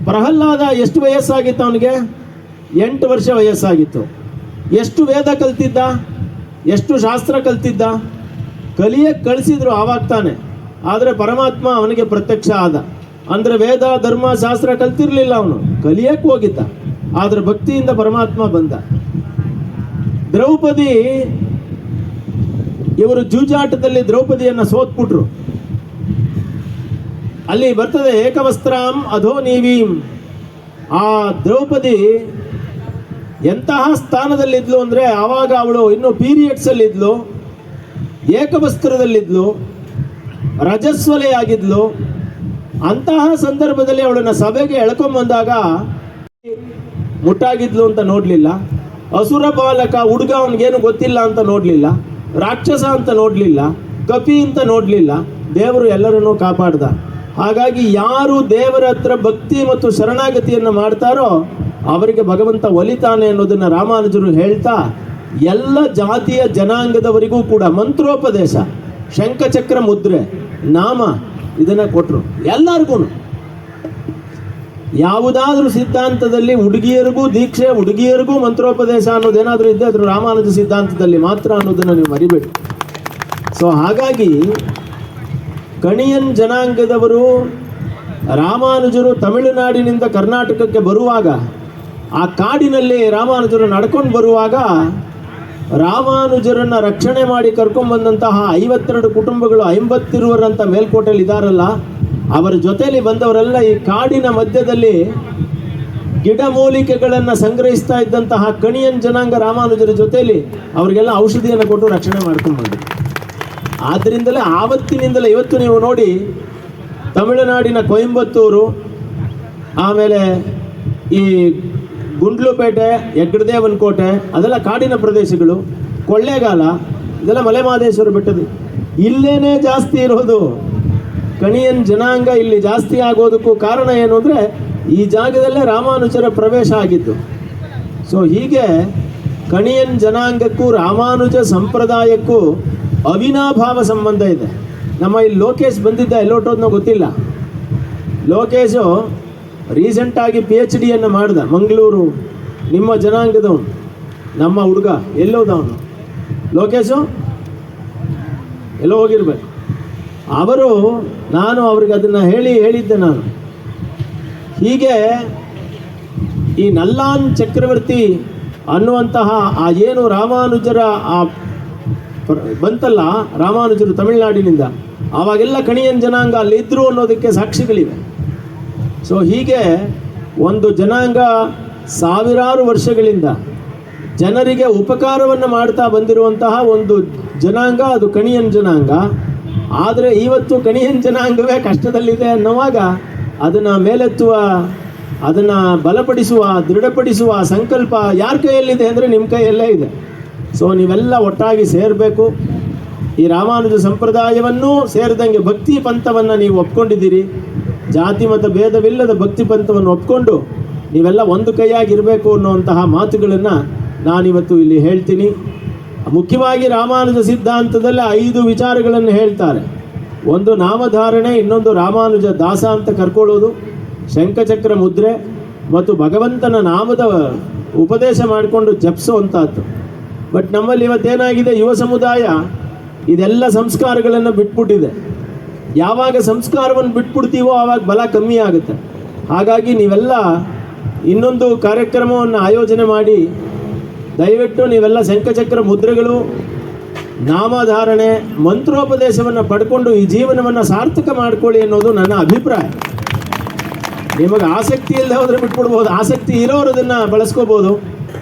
ಪ್ರಹ್ಲಾದ ಎಷ್ಟು ವಯಸ್ಸಾಗಿತ್ತು ಅವನಿಗೆ? 8 ವರ್ಷ ವಯಸ್ಸಾಗಿತ್ತು. ಎಷ್ಟು ವೇದ ಕಲ್ತಿದ್ದ? ಎಷ್ಟು ಶಾಸ್ತ್ರ ಕಲ್ತಿದ್ದ? ಕಲಿಯಕ್ಕೆ ಕಳಿಸಿದ್ರು ಆವಾಗ ತಾನೆ. ಆದರೆ ಪರಮಾತ್ಮ ಅವನಿಗೆ ಪ್ರತ್ಯಕ್ಷ ಆದ. ಅಂದರೆ ವೇದ ಧರ್ಮ ಶಾಸ್ತ್ರ ಕಲ್ತಿರ್ಲಿಲ್ಲ, ಅವನು ಕಲಿಯಕ್ಕೆ ಹೋಗಿದ್ದ. ಆದರೆ ಭಕ್ತಿಯಿಂದ ಪರಮಾತ್ಮ ಬಂದ. ದ್ರೌಪದಿ ಇವರು ಜೂಜಾಟದಲ್ಲಿ ದ್ರೌಪದಿಯನ್ನು ಸೋತ್ಬಿಟ್ರು. ಅಲ್ಲಿ ಬರ್ತದೆ ಏಕವಸ್ತ್ರಾಂ ಅಧೋ ನೀವೀಂ. ಆ ದ್ರೌಪದಿ ಎಂತಹ ಸ್ಥಾನದಲ್ಲಿದ್ಲು ಅಂದರೆ ಆವಾಗ ಅವಳು ಇನ್ನೂ ಪೀರಿಯಡ್ಸಲ್ಲಿದ್ಲು, ಏಕವಸ್ತ್ರದಲ್ಲಿದ್ಲು, ರಜಸ್ವಲೆಯಾಗಿದ್ಲು. ಅಂತಹ ಸಂದರ್ಭದಲ್ಲಿ ಅವಳನ್ನು ಸಭೆಗೆ ಎಳ್ಕೊಂಬಂದಾಗ ಮುಟ್ಟಾಗಿದ್ಲು ಅಂತ ನೋಡಲಿಲ್ಲ, ಅಸುರ ಬಾಲಕ ಹುಡುಗ ಅವನಿಗೇನು ಗೊತ್ತಿಲ್ಲ ಅಂತ ನೋಡಲಿಲ್ಲ, ರಾಕ್ಷಸ ಅಂತ ನೋಡಲಿಲ್ಲ, ಕಪಿ ಅಂತ ನೋಡಲಿಲ್ಲ. ದೇವರು ಎಲ್ಲರನ್ನೂ ಕಾಪಾಡ್ದ. ಹಾಗಾಗಿ ಯಾರು ದೇವರ ಹತ್ರ ಭಕ್ತಿ ಮತ್ತು ಶರಣಾಗತಿಯನ್ನು ಮಾಡ್ತಾರೋ ಅವರಿಗೆ ಭಗವಂತ ಒಲಿತಾನೆ ಅನ್ನೋದನ್ನು ರಾಮಾನುಜರು ಹೇಳ್ತಾ ಎಲ್ಲ ಜಾತಿಯ ಜನಾಂಗದವರಿಗೂ ಕೂಡ ಮಂತ್ರೋಪದೇಶ, ಶಂಖಚಕ್ರ ಮುದ್ರೆ, ನಾಮ ಇದನ್ನು ಕೊಟ್ಟರು ಎಲ್ಲರಿಗೂ. ಯಾವುದಾದ್ರೂ ಸಿದ್ಧಾಂತದಲ್ಲಿ ಹುಡುಗಿಯರಿಗೂ ದೀಕ್ಷೆ, ಹುಡುಗಿಯರಿಗೂ ಮಂತ್ರೋಪದೇಶ ಅನ್ನೋದೇನಾದರೂ ಇದ್ದರೆ ಅದ್ರ ರಾಮಾನುಜ ಸಿದ್ಧಾಂತದಲ್ಲಿ ಮಾತ್ರ ಅನ್ನೋದನ್ನು ನೀವು ಮರಿಬೇಡಿ. ಸೊ ಹಾಗಾಗಿ ಕಣಿಯನ್ ಜನಾಂಗದವರು ರಾಮಾನುಜರು ತಮಿಳುನಾಡಿನಿಂದ ಕರ್ನಾಟಕಕ್ಕೆ ಬರುವಾಗ ಆ ಕಾಡಿನಲ್ಲಿ ರಾಮಾನುಜರು ನಡ್ಕೊಂಡು ಬರುವಾಗ ರಾಮಾನುಜರನ್ನು ರಕ್ಷಣೆ ಮಾಡಿ ಕರ್ಕೊಂಡ್ಬಂದಂತಹ 52 ಕುಟುಂಬಗಳು 50 ಮೇಲ್ಕೋಟೆಯಲ್ಲಿ ಇದ್ದಾರಲ್ಲ, ಅವರ ಜೊತೆಯಲ್ಲಿ ಬಂದವರೆಲ್ಲ ಈ ಕಾಡಿನ ಮಧ್ಯದಲ್ಲಿ ಗಿಡಮೂಲಿಕೆಗಳನ್ನು ಸಂಗ್ರಹಿಸ್ತಾ ಇದ್ದಂತಹ ಕಣಿಯನ್ ಜನಾಂಗ ರಾಮಾನುಜರ ಜೊತೆಯಲ್ಲಿ ಅವರಿಗೆಲ್ಲ ಔಷಧಿಯನ್ನು ಕೊಟ್ಟು ರಕ್ಷಣೆ ಮಾಡ್ಕೊಂಡ್ಬಂದರು. ಆದ್ದರಿಂದಲೇ ಆವತ್ತಿನಿಂದಲೇ ಇವತ್ತು ನೀವು ನೋಡಿ ತಮಿಳುನಾಡಿನ ಕೊಯಂಬತ್ತೂರು, ಆಮೇಲೆ ಈ ಗುಂಡ್ಲುಪೇಟೆ, ಹೆಗ್ಗಡದೇವನ ಕೋಟೆ ಅದೆಲ್ಲ ಕಾಡಿನ ಪ್ರದೇಶಗಳು, ಕೊಳ್ಳೇಗಾಲ ಇದೆಲ್ಲ ಮಲೆಮಹದೇಶ್ವರ ಬೆಟ್ಟದ ಇಲ್ಲೇನೇ ಜಾಸ್ತಿ ಇರೋದು. ಕಣಿಯನ್ ಜನಾಂಗ ಇಲ್ಲಿ ಜಾಸ್ತಿ ಆಗೋದಕ್ಕೂ ಕಾರಣ ಏನು ಅಂದರೆ ಈ ಜಾಗದಲ್ಲೇ ರಾಮಾನುಜರ ಪ್ರವೇಶ ಆಗಿತ್ತು. ಸೊ ಹೀಗೆ ಕಣಿಯನ್ ಜನಾಂಗಕ್ಕೂ ರಾಮಾನುಜ ಸಂಪ್ರದಾಯಕ್ಕೂ ಅವಿನಾಭಾವ ಸಂಬಂಧ ಇದೆ. ನಮ್ಮ ಇಲ್ಲಿ ಲೋಕೇಶ್ ಬಂದಿದ್ದ ಎಲ್ಲೋಟೋದ್ನೋ ಗೊತ್ತಿಲ್ಲ. ಲೋಕೇಶು ರೀಸೆಂಟಾಗಿ PhD ಮಾಡ್ದ ಮಂಗಳೂರು, ನಿಮ್ಮ ಜನಾಂಗದವನು, ನಮ್ಮ ಹುಡುಗ. ಎಲ್ಲೋದವನು ಲೋಕೇಶು? ಎಲ್ಲೋ ಹೋಗಿರ್ಬೇಕು. ಅವರು ನಾನು ಅವ್ರಿಗೆ ಅದನ್ನು ಹೇಳಿದ್ದೆ ನಾನು. ಹೀಗೆ ಈ ನಲ್ಲಾನ್ ಚಕ್ರವರ್ತಿ ಅನ್ನುವಂತಹ ಆ ಏನು ರಾಮಾನುಜರ ಆ ಬಂತಲ್ಲ, ರಾಮಾನುಜರು ತಮಿಳುನಾಡಿನಿಂದ, ಆವಾಗೆಲ್ಲ ಕಣಿಯನ್ ಜನಾಂಗ ಅಲ್ಲಿ ಇದ್ರು ಅನ್ನೋದಕ್ಕೆ ಸಾಕ್ಷಿಗಳಿವೆ. ಸೊ ಹೀಗೆ ಒಂದು ಜನಾಂಗ ಸಾವಿರಾರು ವರ್ಷಗಳಿಂದ ಜನರಿಗೆ ಉಪಕಾರವನ್ನು ಮಾಡ್ತಾ ಬಂದಿರುವಂತಹ ಒಂದು ಜನಾಂಗ ಅದು ಕಣಿಯನ್ ಜನಾಂಗ. ಆದರೆ ಇವತ್ತು ಕಣಿಯನ್ ಜನಾಂಗವೇ ಕಷ್ಟದಲ್ಲಿದೆ ಅನ್ನುವಾಗ ಅದನ್ನು ಮೇಲೆತ್ತುವ, ಅದನ್ನು ಬಲಪಡಿಸುವ, ದೃಢಪಡಿಸುವ ಸಂಕಲ್ಪ ಯಾರ ಕೈಯಲ್ಲಿದೆ ಅಂದರೆ ನಿಮ್ಮ ಕೈಯಲ್ಲೇ ಇದೆ. ಸೊ ನೀವೆಲ್ಲ ಒಟ್ಟಾಗಿ ಸೇರಬೇಕು. ಈ ರಾಮಾನುಜ ಸಂಪ್ರದಾಯವನ್ನೂ ಸೇರಿದಂಗೆ ಭಕ್ತಿ ಪಂಥವನ್ನು ನೀವು ಒಪ್ಕೊಂಡಿದ್ದೀರಿ. ಜಾತಿ ಮತ ಭೇದವಿಲ್ಲದ ಭಕ್ತಿ ಪಂಥವನ್ನು ಒಪ್ಕೊಂಡು ನೀವೆಲ್ಲ ಒಂದು ಕೈಯಾಗಿರಬೇಕು ಅನ್ನುವಂತಹ ಮಾತುಗಳನ್ನು ನಾನಿವತ್ತು ಇಲ್ಲಿ ಹೇಳ್ತೀನಿ. ಮುಖ್ಯವಾಗಿ ರಾಮಾನುಜ ಸಿದ್ಧಾಂತದಲ್ಲಿ 5 ವಿಚಾರಗಳನ್ನು ಹೇಳ್ತಾರೆ. ಒಂದು ನಾಮಧಾರಣೆ, ಇನ್ನೊಂದು ರಾಮಾನುಜ ದಾಸ ಅಂತ ಕರ್ಕೊಳ್ಳೋದು, ಶಂಖಚಕ್ರ ಮುದ್ರೆ ಮತ್ತು ಭಗವಂತನ ನಾಮದ ಉಪದೇಶ ಮಾಡಿಕೊಂಡು ಜಪಿಸುವಂಥದ್ದು. ಬಟ್ ನಮ್ಮಲ್ಲಿ ಇವತ್ತೇನಾಗಿದೆ, ಯುವ ಸಮುದಾಯ ಇದೆಲ್ಲ ಸಂಸ್ಕಾರಗಳನ್ನು ಬಿಟ್ಬಿಟ್ಟಿದೆ. ಯಾವಾಗ ಸಂಸ್ಕಾರವನ್ನು ಬಿಟ್ಬಿಡ್ತೀವೋ ಆವಾಗ ಬಲ ಕಮ್ಮಿ ಆಗುತ್ತೆ. ಹಾಗಾಗಿ ನೀವೆಲ್ಲ ಇನ್ನೊಂದು ಕಾರ್ಯಕ್ರಮವನ್ನು ಆಯೋಜನೆ ಮಾಡಿ ದಯವಿಟ್ಟು ನೀವೆಲ್ಲ ಶಂಖಚಕ್ರ ಮುದ್ರೆಗಳು, ನಾಮಧಾರಣೆ, ಮಂತ್ರೋಪದೇಶವನ್ನು ಪಡ್ಕೊಂಡು ಈ ಜೀವನವನ್ನು ಸಾರ್ಥಕ ಮಾಡ್ಕೊಳ್ಳಿ ಅನ್ನೋದು ನನ್ನ ಅಭಿಪ್ರಾಯ. ನಿಮಗೆ ಆಸಕ್ತಿ ಇಲ್ಲದೆ ಹೋದರೆ ಬಿಟ್ಬಿಡ್ಬೋದು, ಆಸಕ್ತಿ ಇರೋರು ಅದನ್ನು ಬಳಸ್ಕೋಬೋದು.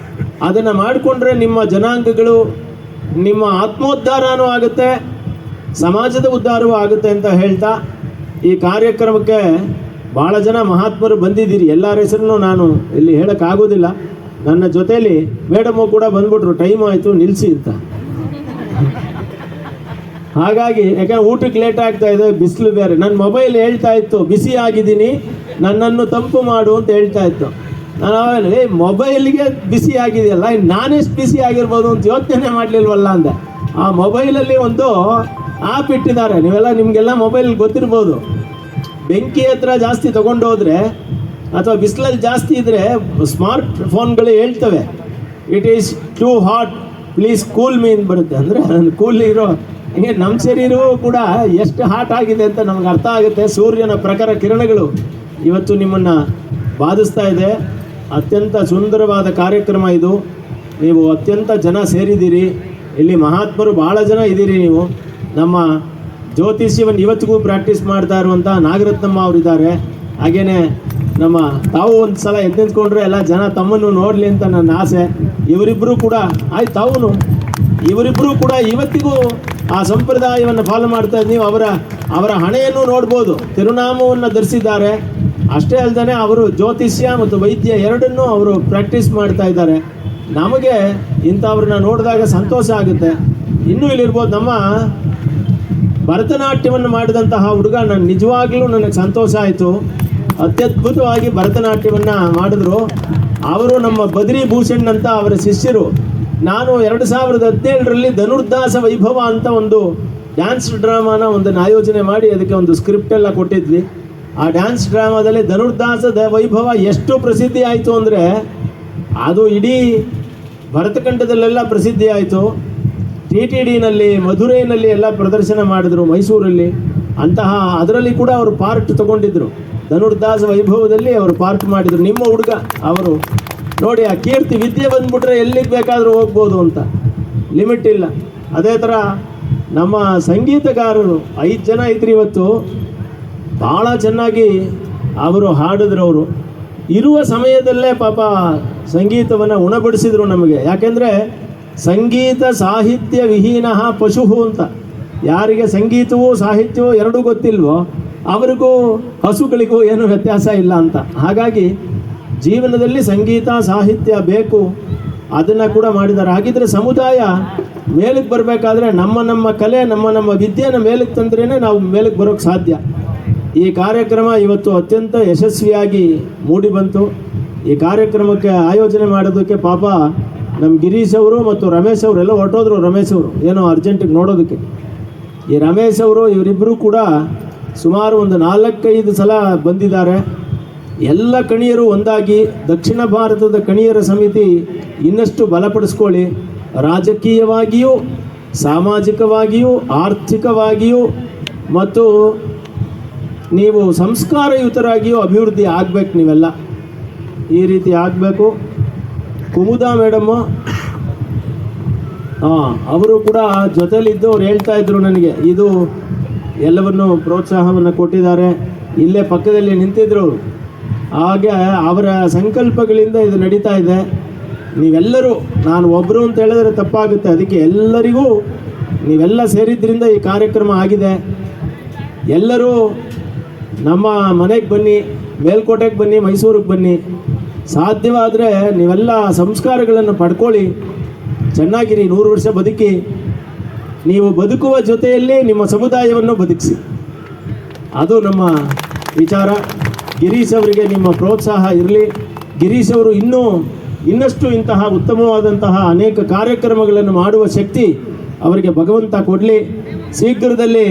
ಅದನ್ನು ಮಾಡಿಕೊಂಡ್ರೆ ನಿಮ್ಮ ಜನಾಂಗಗಳು, ನಿಮ್ಮ ಆತ್ಮೋದ್ಧಾರನೂ ಆಗುತ್ತೆ, ಸಮಾಜದ ಉದ್ಧಾರವೂ ಆಗುತ್ತೆ ಅಂತ ಹೇಳ್ತಾ ಈ ಕಾರ್ಯಕ್ರಮಕ್ಕೆ ಭಾಳ ಜನ ಮಹಾತ್ಮರು ಬಂದಿದ್ದೀರಿ. ಎಲ್ಲರ ಹೆಸರನ್ನು ನಾನು ಇಲ್ಲಿ ಹೇಳೋಕ್ಕಾಗೋದಿಲ್ಲ. ನನ್ನ ಜೊತೆಯಲ್ಲಿ ಮೇಡಮು ಕೂಡ ಬಂದ್ಬಿಟ್ರು, ಟೈಮ್ ಆಯಿತು ನಿಲ್ಲಿಸಿ ಅಂತ. ಹಾಗಾಗಿ ಯಾಕಂದ್ರೆ ಊಟಕ್ಕೆ ಲೇಟ್ ಆಗ್ತಾ ಇದೆ, ಬಿಸಿಲು ಬೇರೆ. ನನ್ನ ಮೊಬೈಲ್ ಹೇಳ್ತಾ ಇತ್ತು ಬಿಸಿ ಆಗಿದ್ದೀನಿ, ನನ್ನನ್ನು ತಂಪು ಮಾಡು ಅಂತ ಹೇಳ್ತಾ ಇತ್ತು. ನಾನು ಆಮೇಲೆ ಮೊಬೈಲ್ಗೆ ಬಿಸಿ ಆಗಿದೆಯಲ್ಲ, ನಾನೆಷ್ಟು ಬಿಸಿ ಆಗಿರ್ಬೋದು ಅಂತ ಯೋಚನೆ ಮಾಡಲಿಲ್ವಲ್ಲ ಅಂದೆ. ಆ ಮೊಬೈಲಲ್ಲಿ ಒಂದು ಆ್ಯಪ್ ಇಟ್ಟಿದ್ದಾರೆ, ನಿಮಗೆಲ್ಲ ಮೊಬೈಲ್ ಗೊತ್ತಿರ್ಬೋದು. ಬೆಂಕಿ ಹತ್ರ ಜಾಸ್ತಿ ತೊಗೊಂಡು ಹೋದರೆ ಅಥವಾ ಬಿಸಿಲಲ್ಲಿ ಜಾಸ್ತಿ ಇದ್ದರೆ ಸ್ಮಾರ್ಟ್ ಫೋನ್ಗಳು ಹೇಳ್ತವೆ, it is too hot please cool me ಅಂತ ಬರುತ್ತೆ. ಅಂದರೆ ಕೂಲ್ ಇರೋ ಹಿಂಗೆ ನಮ್ಮ ಶರೀರವೂ ಕೂಡ ಎಷ್ಟು ಹಾಟ್ ಆಗಿದೆ ಅಂತ ನಮ್ಗೆ ಅರ್ಥ ಆಗುತ್ತೆ. ಸೂರ್ಯನ ಪ್ರಖರ ಕಿರಣಗಳು ಇವತ್ತು ನಿಮ್ಮನ್ನು ಬಾಧಿಸ್ತಾ ಇದೆ. ಅತ್ಯಂತ ಸುಂದರವಾದ ಕಾರ್ಯಕ್ರಮ ಇದು. ನೀವು ಅತ್ಯಂತ ಜನ ಸೇರಿದ್ದೀರಿ. ಇಲ್ಲಿ ಮಹಾತ್ಮರು ಭಾಳ ಜನ ಇದ್ದೀರಿ ನೀವು. ನಮ್ಮ ಜ್ಯೋತಿಷ್ಯವನ್ನು ಇವತ್ತಿಗೂ ಪ್ರಾಕ್ಟೀಸ್ ಮಾಡ್ತಾ ಇರುವಂಥ ನಾಗರತ್ನಮ್ಮ ಅವರಿದ್ದಾರೆ. ಹಾಗೇನೆ ನಮ್ಮ ತಾವು ಒಂದು ಸಲ ಎದ್ದು ನಿಂತ್ಕೊಂಡ್ರೆ ಎಲ್ಲ ಜನ ತಮ್ಮನ್ನು ನೋಡಲಿ ಅಂತ ನನ್ನ ಆಸೆ. ಇವರಿಬ್ಬರು ಕೂಡ ಆಯ್ತು ಇವರಿಬ್ಬರು ಕೂಡ ಇವತ್ತಿಗೂ ಆ ಸಂಪ್ರದಾಯವನ್ನು ಫಾಲೋ ಮಾಡ್ತಾ ಇದ್ದು ನೀವು ಅವರ ಹಣೆಯನ್ನು ನೋಡ್ಬೋದು, ತಿರುನಾಮವನ್ನು ಧರಿಸಿದ್ದಾರೆ. ಅಷ್ಟೇ ಅಲ್ಲದೆ ಅವರು ಜ್ಯೋತಿಷ್ಯ ಮತ್ತು ವೈದ್ಯ ಎರಡನ್ನೂ ಅವರು ಪ್ರಾಕ್ಟೀಸ್ ಮಾಡ್ತಾ ಇದ್ದಾರೆ. ನಮಗೆ ಇಂಥವ್ರನ್ನ ನೋಡಿದಾಗ ಸಂತೋಷ ಆಗುತ್ತೆ. ಇನ್ನೂ ಇಲ್ಲಿರ್ಬೋದು ನಮ್ಮ ಭರತನಾಟ್ಯವನ್ನು ಮಾಡಿದಂತಹ ಹುಡುಗ, ನಾನು ನಿಜವಾಗ್ಲೂ ನನಗೆ ಸಂತೋಷ ಆಯಿತು. ಅತ್ಯದ್ಭುತವಾಗಿ ಭರತನಾಟ್ಯವನ್ನು ಮಾಡಿದ್ರು. ಅವರು ನಮ್ಮ ಬದ್ರಿ ಭೂಷಣ್ ಅಂತ ಅವರ ಶಿಷ್ಯರು. ನಾನು 2017ರಲ್ಲಿ ಧನುರ್ದಾಸ ವೈಭವ ಅಂತ ಒಂದು ಡ್ಯಾನ್ಸ್ ಡ್ರಾಮಾನ ಆಯೋಜನೆ ಮಾಡಿ ಅದಕ್ಕೆ ಒಂದು ಸ್ಕ್ರಿಪ್ಟ್ ಎಲ್ಲ ಕೊಟ್ಟಿದ್ವಿ. ಆ ಡ್ಯಾನ್ಸ್ ಡ್ರಾಮಾದಲ್ಲಿ ಧನುರ್ದಾಸದ ವೈಭವ ಎಷ್ಟು ಪ್ರಸಿದ್ಧಿ ಆಯಿತು ಅಂದರೆ ಅದು ಇಡೀ ಭರತಖಂಡದಲ್ಲೆಲ್ಲ ಪ್ರಸಿದ್ಧಿ ಆಯಿತು. TTDನಲ್ಲಿ ಮಧುರೈನಲ್ಲಿ ಎಲ್ಲ ಪ್ರದರ್ಶನ ಮಾಡಿದ್ರು, ಮೈಸೂರಲ್ಲಿ. ಅದರಲ್ಲಿ ಕೂಡ ಅವರು ಪಾರ್ಟ್ ತಗೊಂಡಿದ್ರು. ಧನುರ್ದಾಸ ವೈಭವದಲ್ಲಿ ಅವರು ಪಾರ್ಟ್ ಮಾಡಿದರು. ನಿಮ್ಮ ಹುಡುಗ ಅವರು ನೋಡಿ, ಆ ಕೀರ್ತಿ ವಿದ್ಯೆ ಬಂದ್ಬಿಟ್ರೆ ಎಲ್ಲಿಗೆ ಬೇಕಾದರೂ ಹೋಗ್ಬೋದು ಅಂತ ಲಿಮಿಟ್ ಇಲ್ಲ. ಅದೇ ಥರ ನಮ್ಮ ಸಂಗೀತಗಾರರು 5 ಜನ ಇದ್ರು ಇವತ್ತು. ಭಾಳ ಚೆನ್ನಾಗಿ ಅವರು ಹಾಡಿದ್ರು. ಅವರು ಇರುವ ಸಮಯದಲ್ಲೇ ಪಾಪ ಸಂಗೀತವನ್ನು ಉಣಬಡಿಸಿದ್ರು ನಮಗೆ. ಯಾಕೆಂದರೆ ಸಂಗೀತ ಸಾಹಿತ್ಯ ವಿಹೀನ ಪಶು ಅಂತ. ಯಾರಿಗೆ ಸಂಗೀತವೂ ಸಾಹಿತ್ಯವೂ ಎರಡೂ ಗೊತ್ತಿಲ್ವೋ ಅವರಿಗೂ ಹಸುಗಳಿಗೂ ಏನೂ ವ್ಯತ್ಯಾಸ ಇಲ್ಲ ಅಂತ. ಹಾಗಾಗಿ ಜೀವನದಲ್ಲಿ ಸಂಗೀತ ಸಾಹಿತ್ಯ ಬೇಕು, ಅದನ್ನು ಕೂಡ ಮಾಡಿದ್ದಾರೆ. ಹಾಗಿದ್ರೆ ಸಮುದಾಯ ಮೇಲಕ್ಕೆ ಬರಬೇಕಾದ್ರೆ ನಮ್ಮ ಕಲೆ ನಮ್ಮ ವಿದ್ಯೆನ ಮೇಲಕ್ಕೆ ತಂದ್ರೇ ನಾವು ಮೇಲಕ್ಕೆ ಬರೋಕ್ಕೆ ಸಾಧ್ಯ. ಈ ಕಾರ್ಯಕ್ರಮ ಇವತ್ತು ಅತ್ಯಂತ ಯಶಸ್ವಿಯಾಗಿ ಮೂಡಿ ಬಂತು. ಈ ಕಾರ್ಯಕ್ರಮಕ್ಕೆ ಆಯೋಜನೆ ಮಾಡೋದಕ್ಕೆ ಪಾಪ ನಮ್ಮ ಗಿರೀಶ್ ಅವರು ಮತ್ತು ರಮೇಶ್ ಅವರು ಎಲ್ಲ ಹೊರಟೋದ್ರು. ರಮೇಶ್ ಅವರು ಏನೋ ಅರ್ಜೆಂಟಿಗೆ ನೋಡೋದಕ್ಕೆ. ಈ ರಮೇಶ್ ಅವರು ಇವರಿಬ್ಬರು ಕೂಡ ಸುಮಾರು ಒಂದು 4-5 ಸಲ ಬಂದಿದ್ದಾರೆ. ಎಲ್ಲ ಕಣಿಯರು ಒಂದಾಗಿ ದಕ್ಷಿಣ ಭಾರತದ ಕಣಿಯರ ಸಮಿತಿ ಇನ್ನಷ್ಟು ಬಲಪಡಿಸ್ಕೊಳ್ಳಿ. ರಾಜಕೀಯವಾಗಿಯೂ ಸಾಮಾಜಿಕವಾಗಿಯೂ ಆರ್ಥಿಕವಾಗಿಯೂ ಮತ್ತು ನೀವು ಸಂಸ್ಕಾರಯುತರಾಗಿಯೂ ಅಭಿವೃದ್ಧಿ ಆಗಬೇಕು. ನೀವೆಲ್ಲ ಈ ರೀತಿ ಆಗಬೇಕು. ಕುಮುದಾ ಮೇಡಮ್ಮು ಅವರು ಕೂಡ ಜೊತೆಲಿದ್ದು ಅವ್ರು ಹೇಳ್ತಾ ಇದ್ರು ನನಗೆ, ಇದು ಎಲ್ಲವನ್ನು ಪ್ರೋತ್ಸಾಹವನ್ನು ಕೊಟ್ಟಿದ್ದಾರೆ. ಇಲ್ಲೇ ಪಕ್ಕದಲ್ಲಿ ನಿಂತಿದ್ರು ಅವರು. ಹಾಗೆ ಅವರ ಸಂಕಲ್ಪಗಳಿಂದ ಇದು ನಡೀತಾ ಇದೆ. ನೀವೆಲ್ಲರೂ, ನಾನು ಒಬ್ಬರು ಅಂತ ಹೇಳಿದ್ರೆ ತಪ್ಪಾಗುತ್ತೆ, ಅದಕ್ಕೆ ಎಲ್ಲರಿಗೂ ನೀವೆಲ್ಲ ಸೇರಿದ್ರಿಂದ ಈ ಕಾರ್ಯಕ್ರಮ ಆಗಿದೆ. ಎಲ್ಲರೂ ನಮ್ಮ ಮನೆಗೆ ಬನ್ನಿ, ಮೇಲ್ಕೋಟೆಗೆ ಬನ್ನಿ, ಮೈಸೂರಿಗೆ ಬನ್ನಿ. ಸಾಧ್ಯವಾದರೆ ನೀವೆಲ್ಲ ಸಂಸ್ಕಾರಗಳನ್ನು ಪಡ್ಕೊಳ್ಳಿ, ಚೆನ್ನಾಗಿರಿ, 100 ವರ್ಷ ಬದುಕಿ. ನೀವು ಬದುಕುವ ಜೊತೆಯಲ್ಲಿ ನಿಮ್ಮ ಸಮುದಾಯವನ್ನು ಬದುಕಿಸಿ, ಅದು ನಮ್ಮ ವಿಚಾರ. ಗಿರೀಶ್ ಅವರಿಗೆ ನಿಮ್ಮ ಪ್ರೋತ್ಸಾಹ ಇರಲಿ. ಗಿರೀಶ್ ಅವರು ಇನ್ನಷ್ಟು ಇಂತಹ ಉತ್ತಮವಾದಂತಹ ಅನೇಕ ಕಾರ್ಯಕ್ರಮಗಳನ್ನು ಮಾಡುವ ಶಕ್ತಿ ಅವರಿಗೆ ಭಗವಂತ ಕೊಡಲಿ. ಶೀಘ್ರದಲ್ಲಿ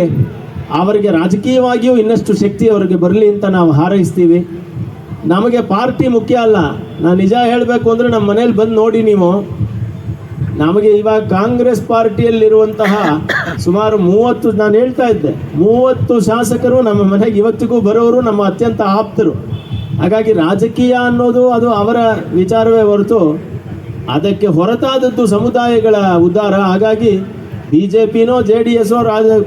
ಅವರಿಗೆ ರಾಜಕೀಯವಾಗಿಯೂ ಇನ್ನಷ್ಟು ಶಕ್ತಿ ಅವರಿಗೆ ಬರಲಿ ಅಂತ ನಾವು ಹಾರೈಸ್ತೀವಿ. ನಮಗೆ ಪಾರ್ಟಿ ಮುಖ್ಯ ಅಲ್ಲ. ನಾನು ನಿಜ ಹೇಳಬೇಕು ಅಂದರೆ ನಮ್ಮ ಮನೇಲಿ ಬಂದು ನೋಡಿ ನೀವು, ನಮಗೆ ಇವಾಗ ಕಾಂಗ್ರೆಸ್ ಪಾರ್ಟಿಯಲ್ಲಿರುವಂತಹ ಸುಮಾರು 30, ನಾನು ಹೇಳ್ತಾ ಇದ್ದೆ, 30 ಶಾಸಕರು ನಮ್ಮ ಮನೆಗೆ ಇವತ್ತಿಗೂ ಬರೋರು ನಮ್ಮ ಅತ್ಯಂತ ಆಪ್ತರು. ಹಾಗಾಗಿ ರಾಜಕೀಯ ಅನ್ನೋದು ಅದು ಅವರ ವಿಚಾರವೇ ಹೊರತು ಅದಕ್ಕೆ ಹೊರತಾದದ್ದು ಸಮುದಾಯಗಳ ಉದ್ಧಾರ. ಹಾಗಾಗಿ BJPನೋ JDSೋ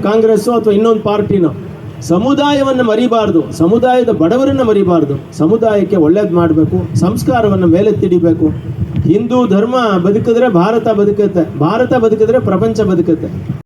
ಕಾಂಗ್ರೆಸ್ಸೋ ಅಥವಾ ಇನ್ನೊಂದು ಪಾರ್ಟಿನೋ ಸಮುದಾಯವನ್ನು ಮರಿಬಾರ್ದು, ಸಮುದಾಯದ ಬಡವರನ್ನು ಮರಿಬಾರ್ದು. ಸಮುದಾಯಕ್ಕೆ ಒಳ್ಳೇದು ಮಾಡಬೇಕು, ಸಂಸ್ಕಾರವನ್ನು ಮೇಲೆತ್ತಿಡಿಬೇಕು. ಹಿಂದೂ ಧರ್ಮ ಬದುಕಿದ್ರೆ ಭಾರತ ಬದುಕುತ್ತೆ, ಭಾರತ ಬದುಕಿದ್ರೆ ಪ್ರಪಂಚ ಬದುಕುತ್ತೆ.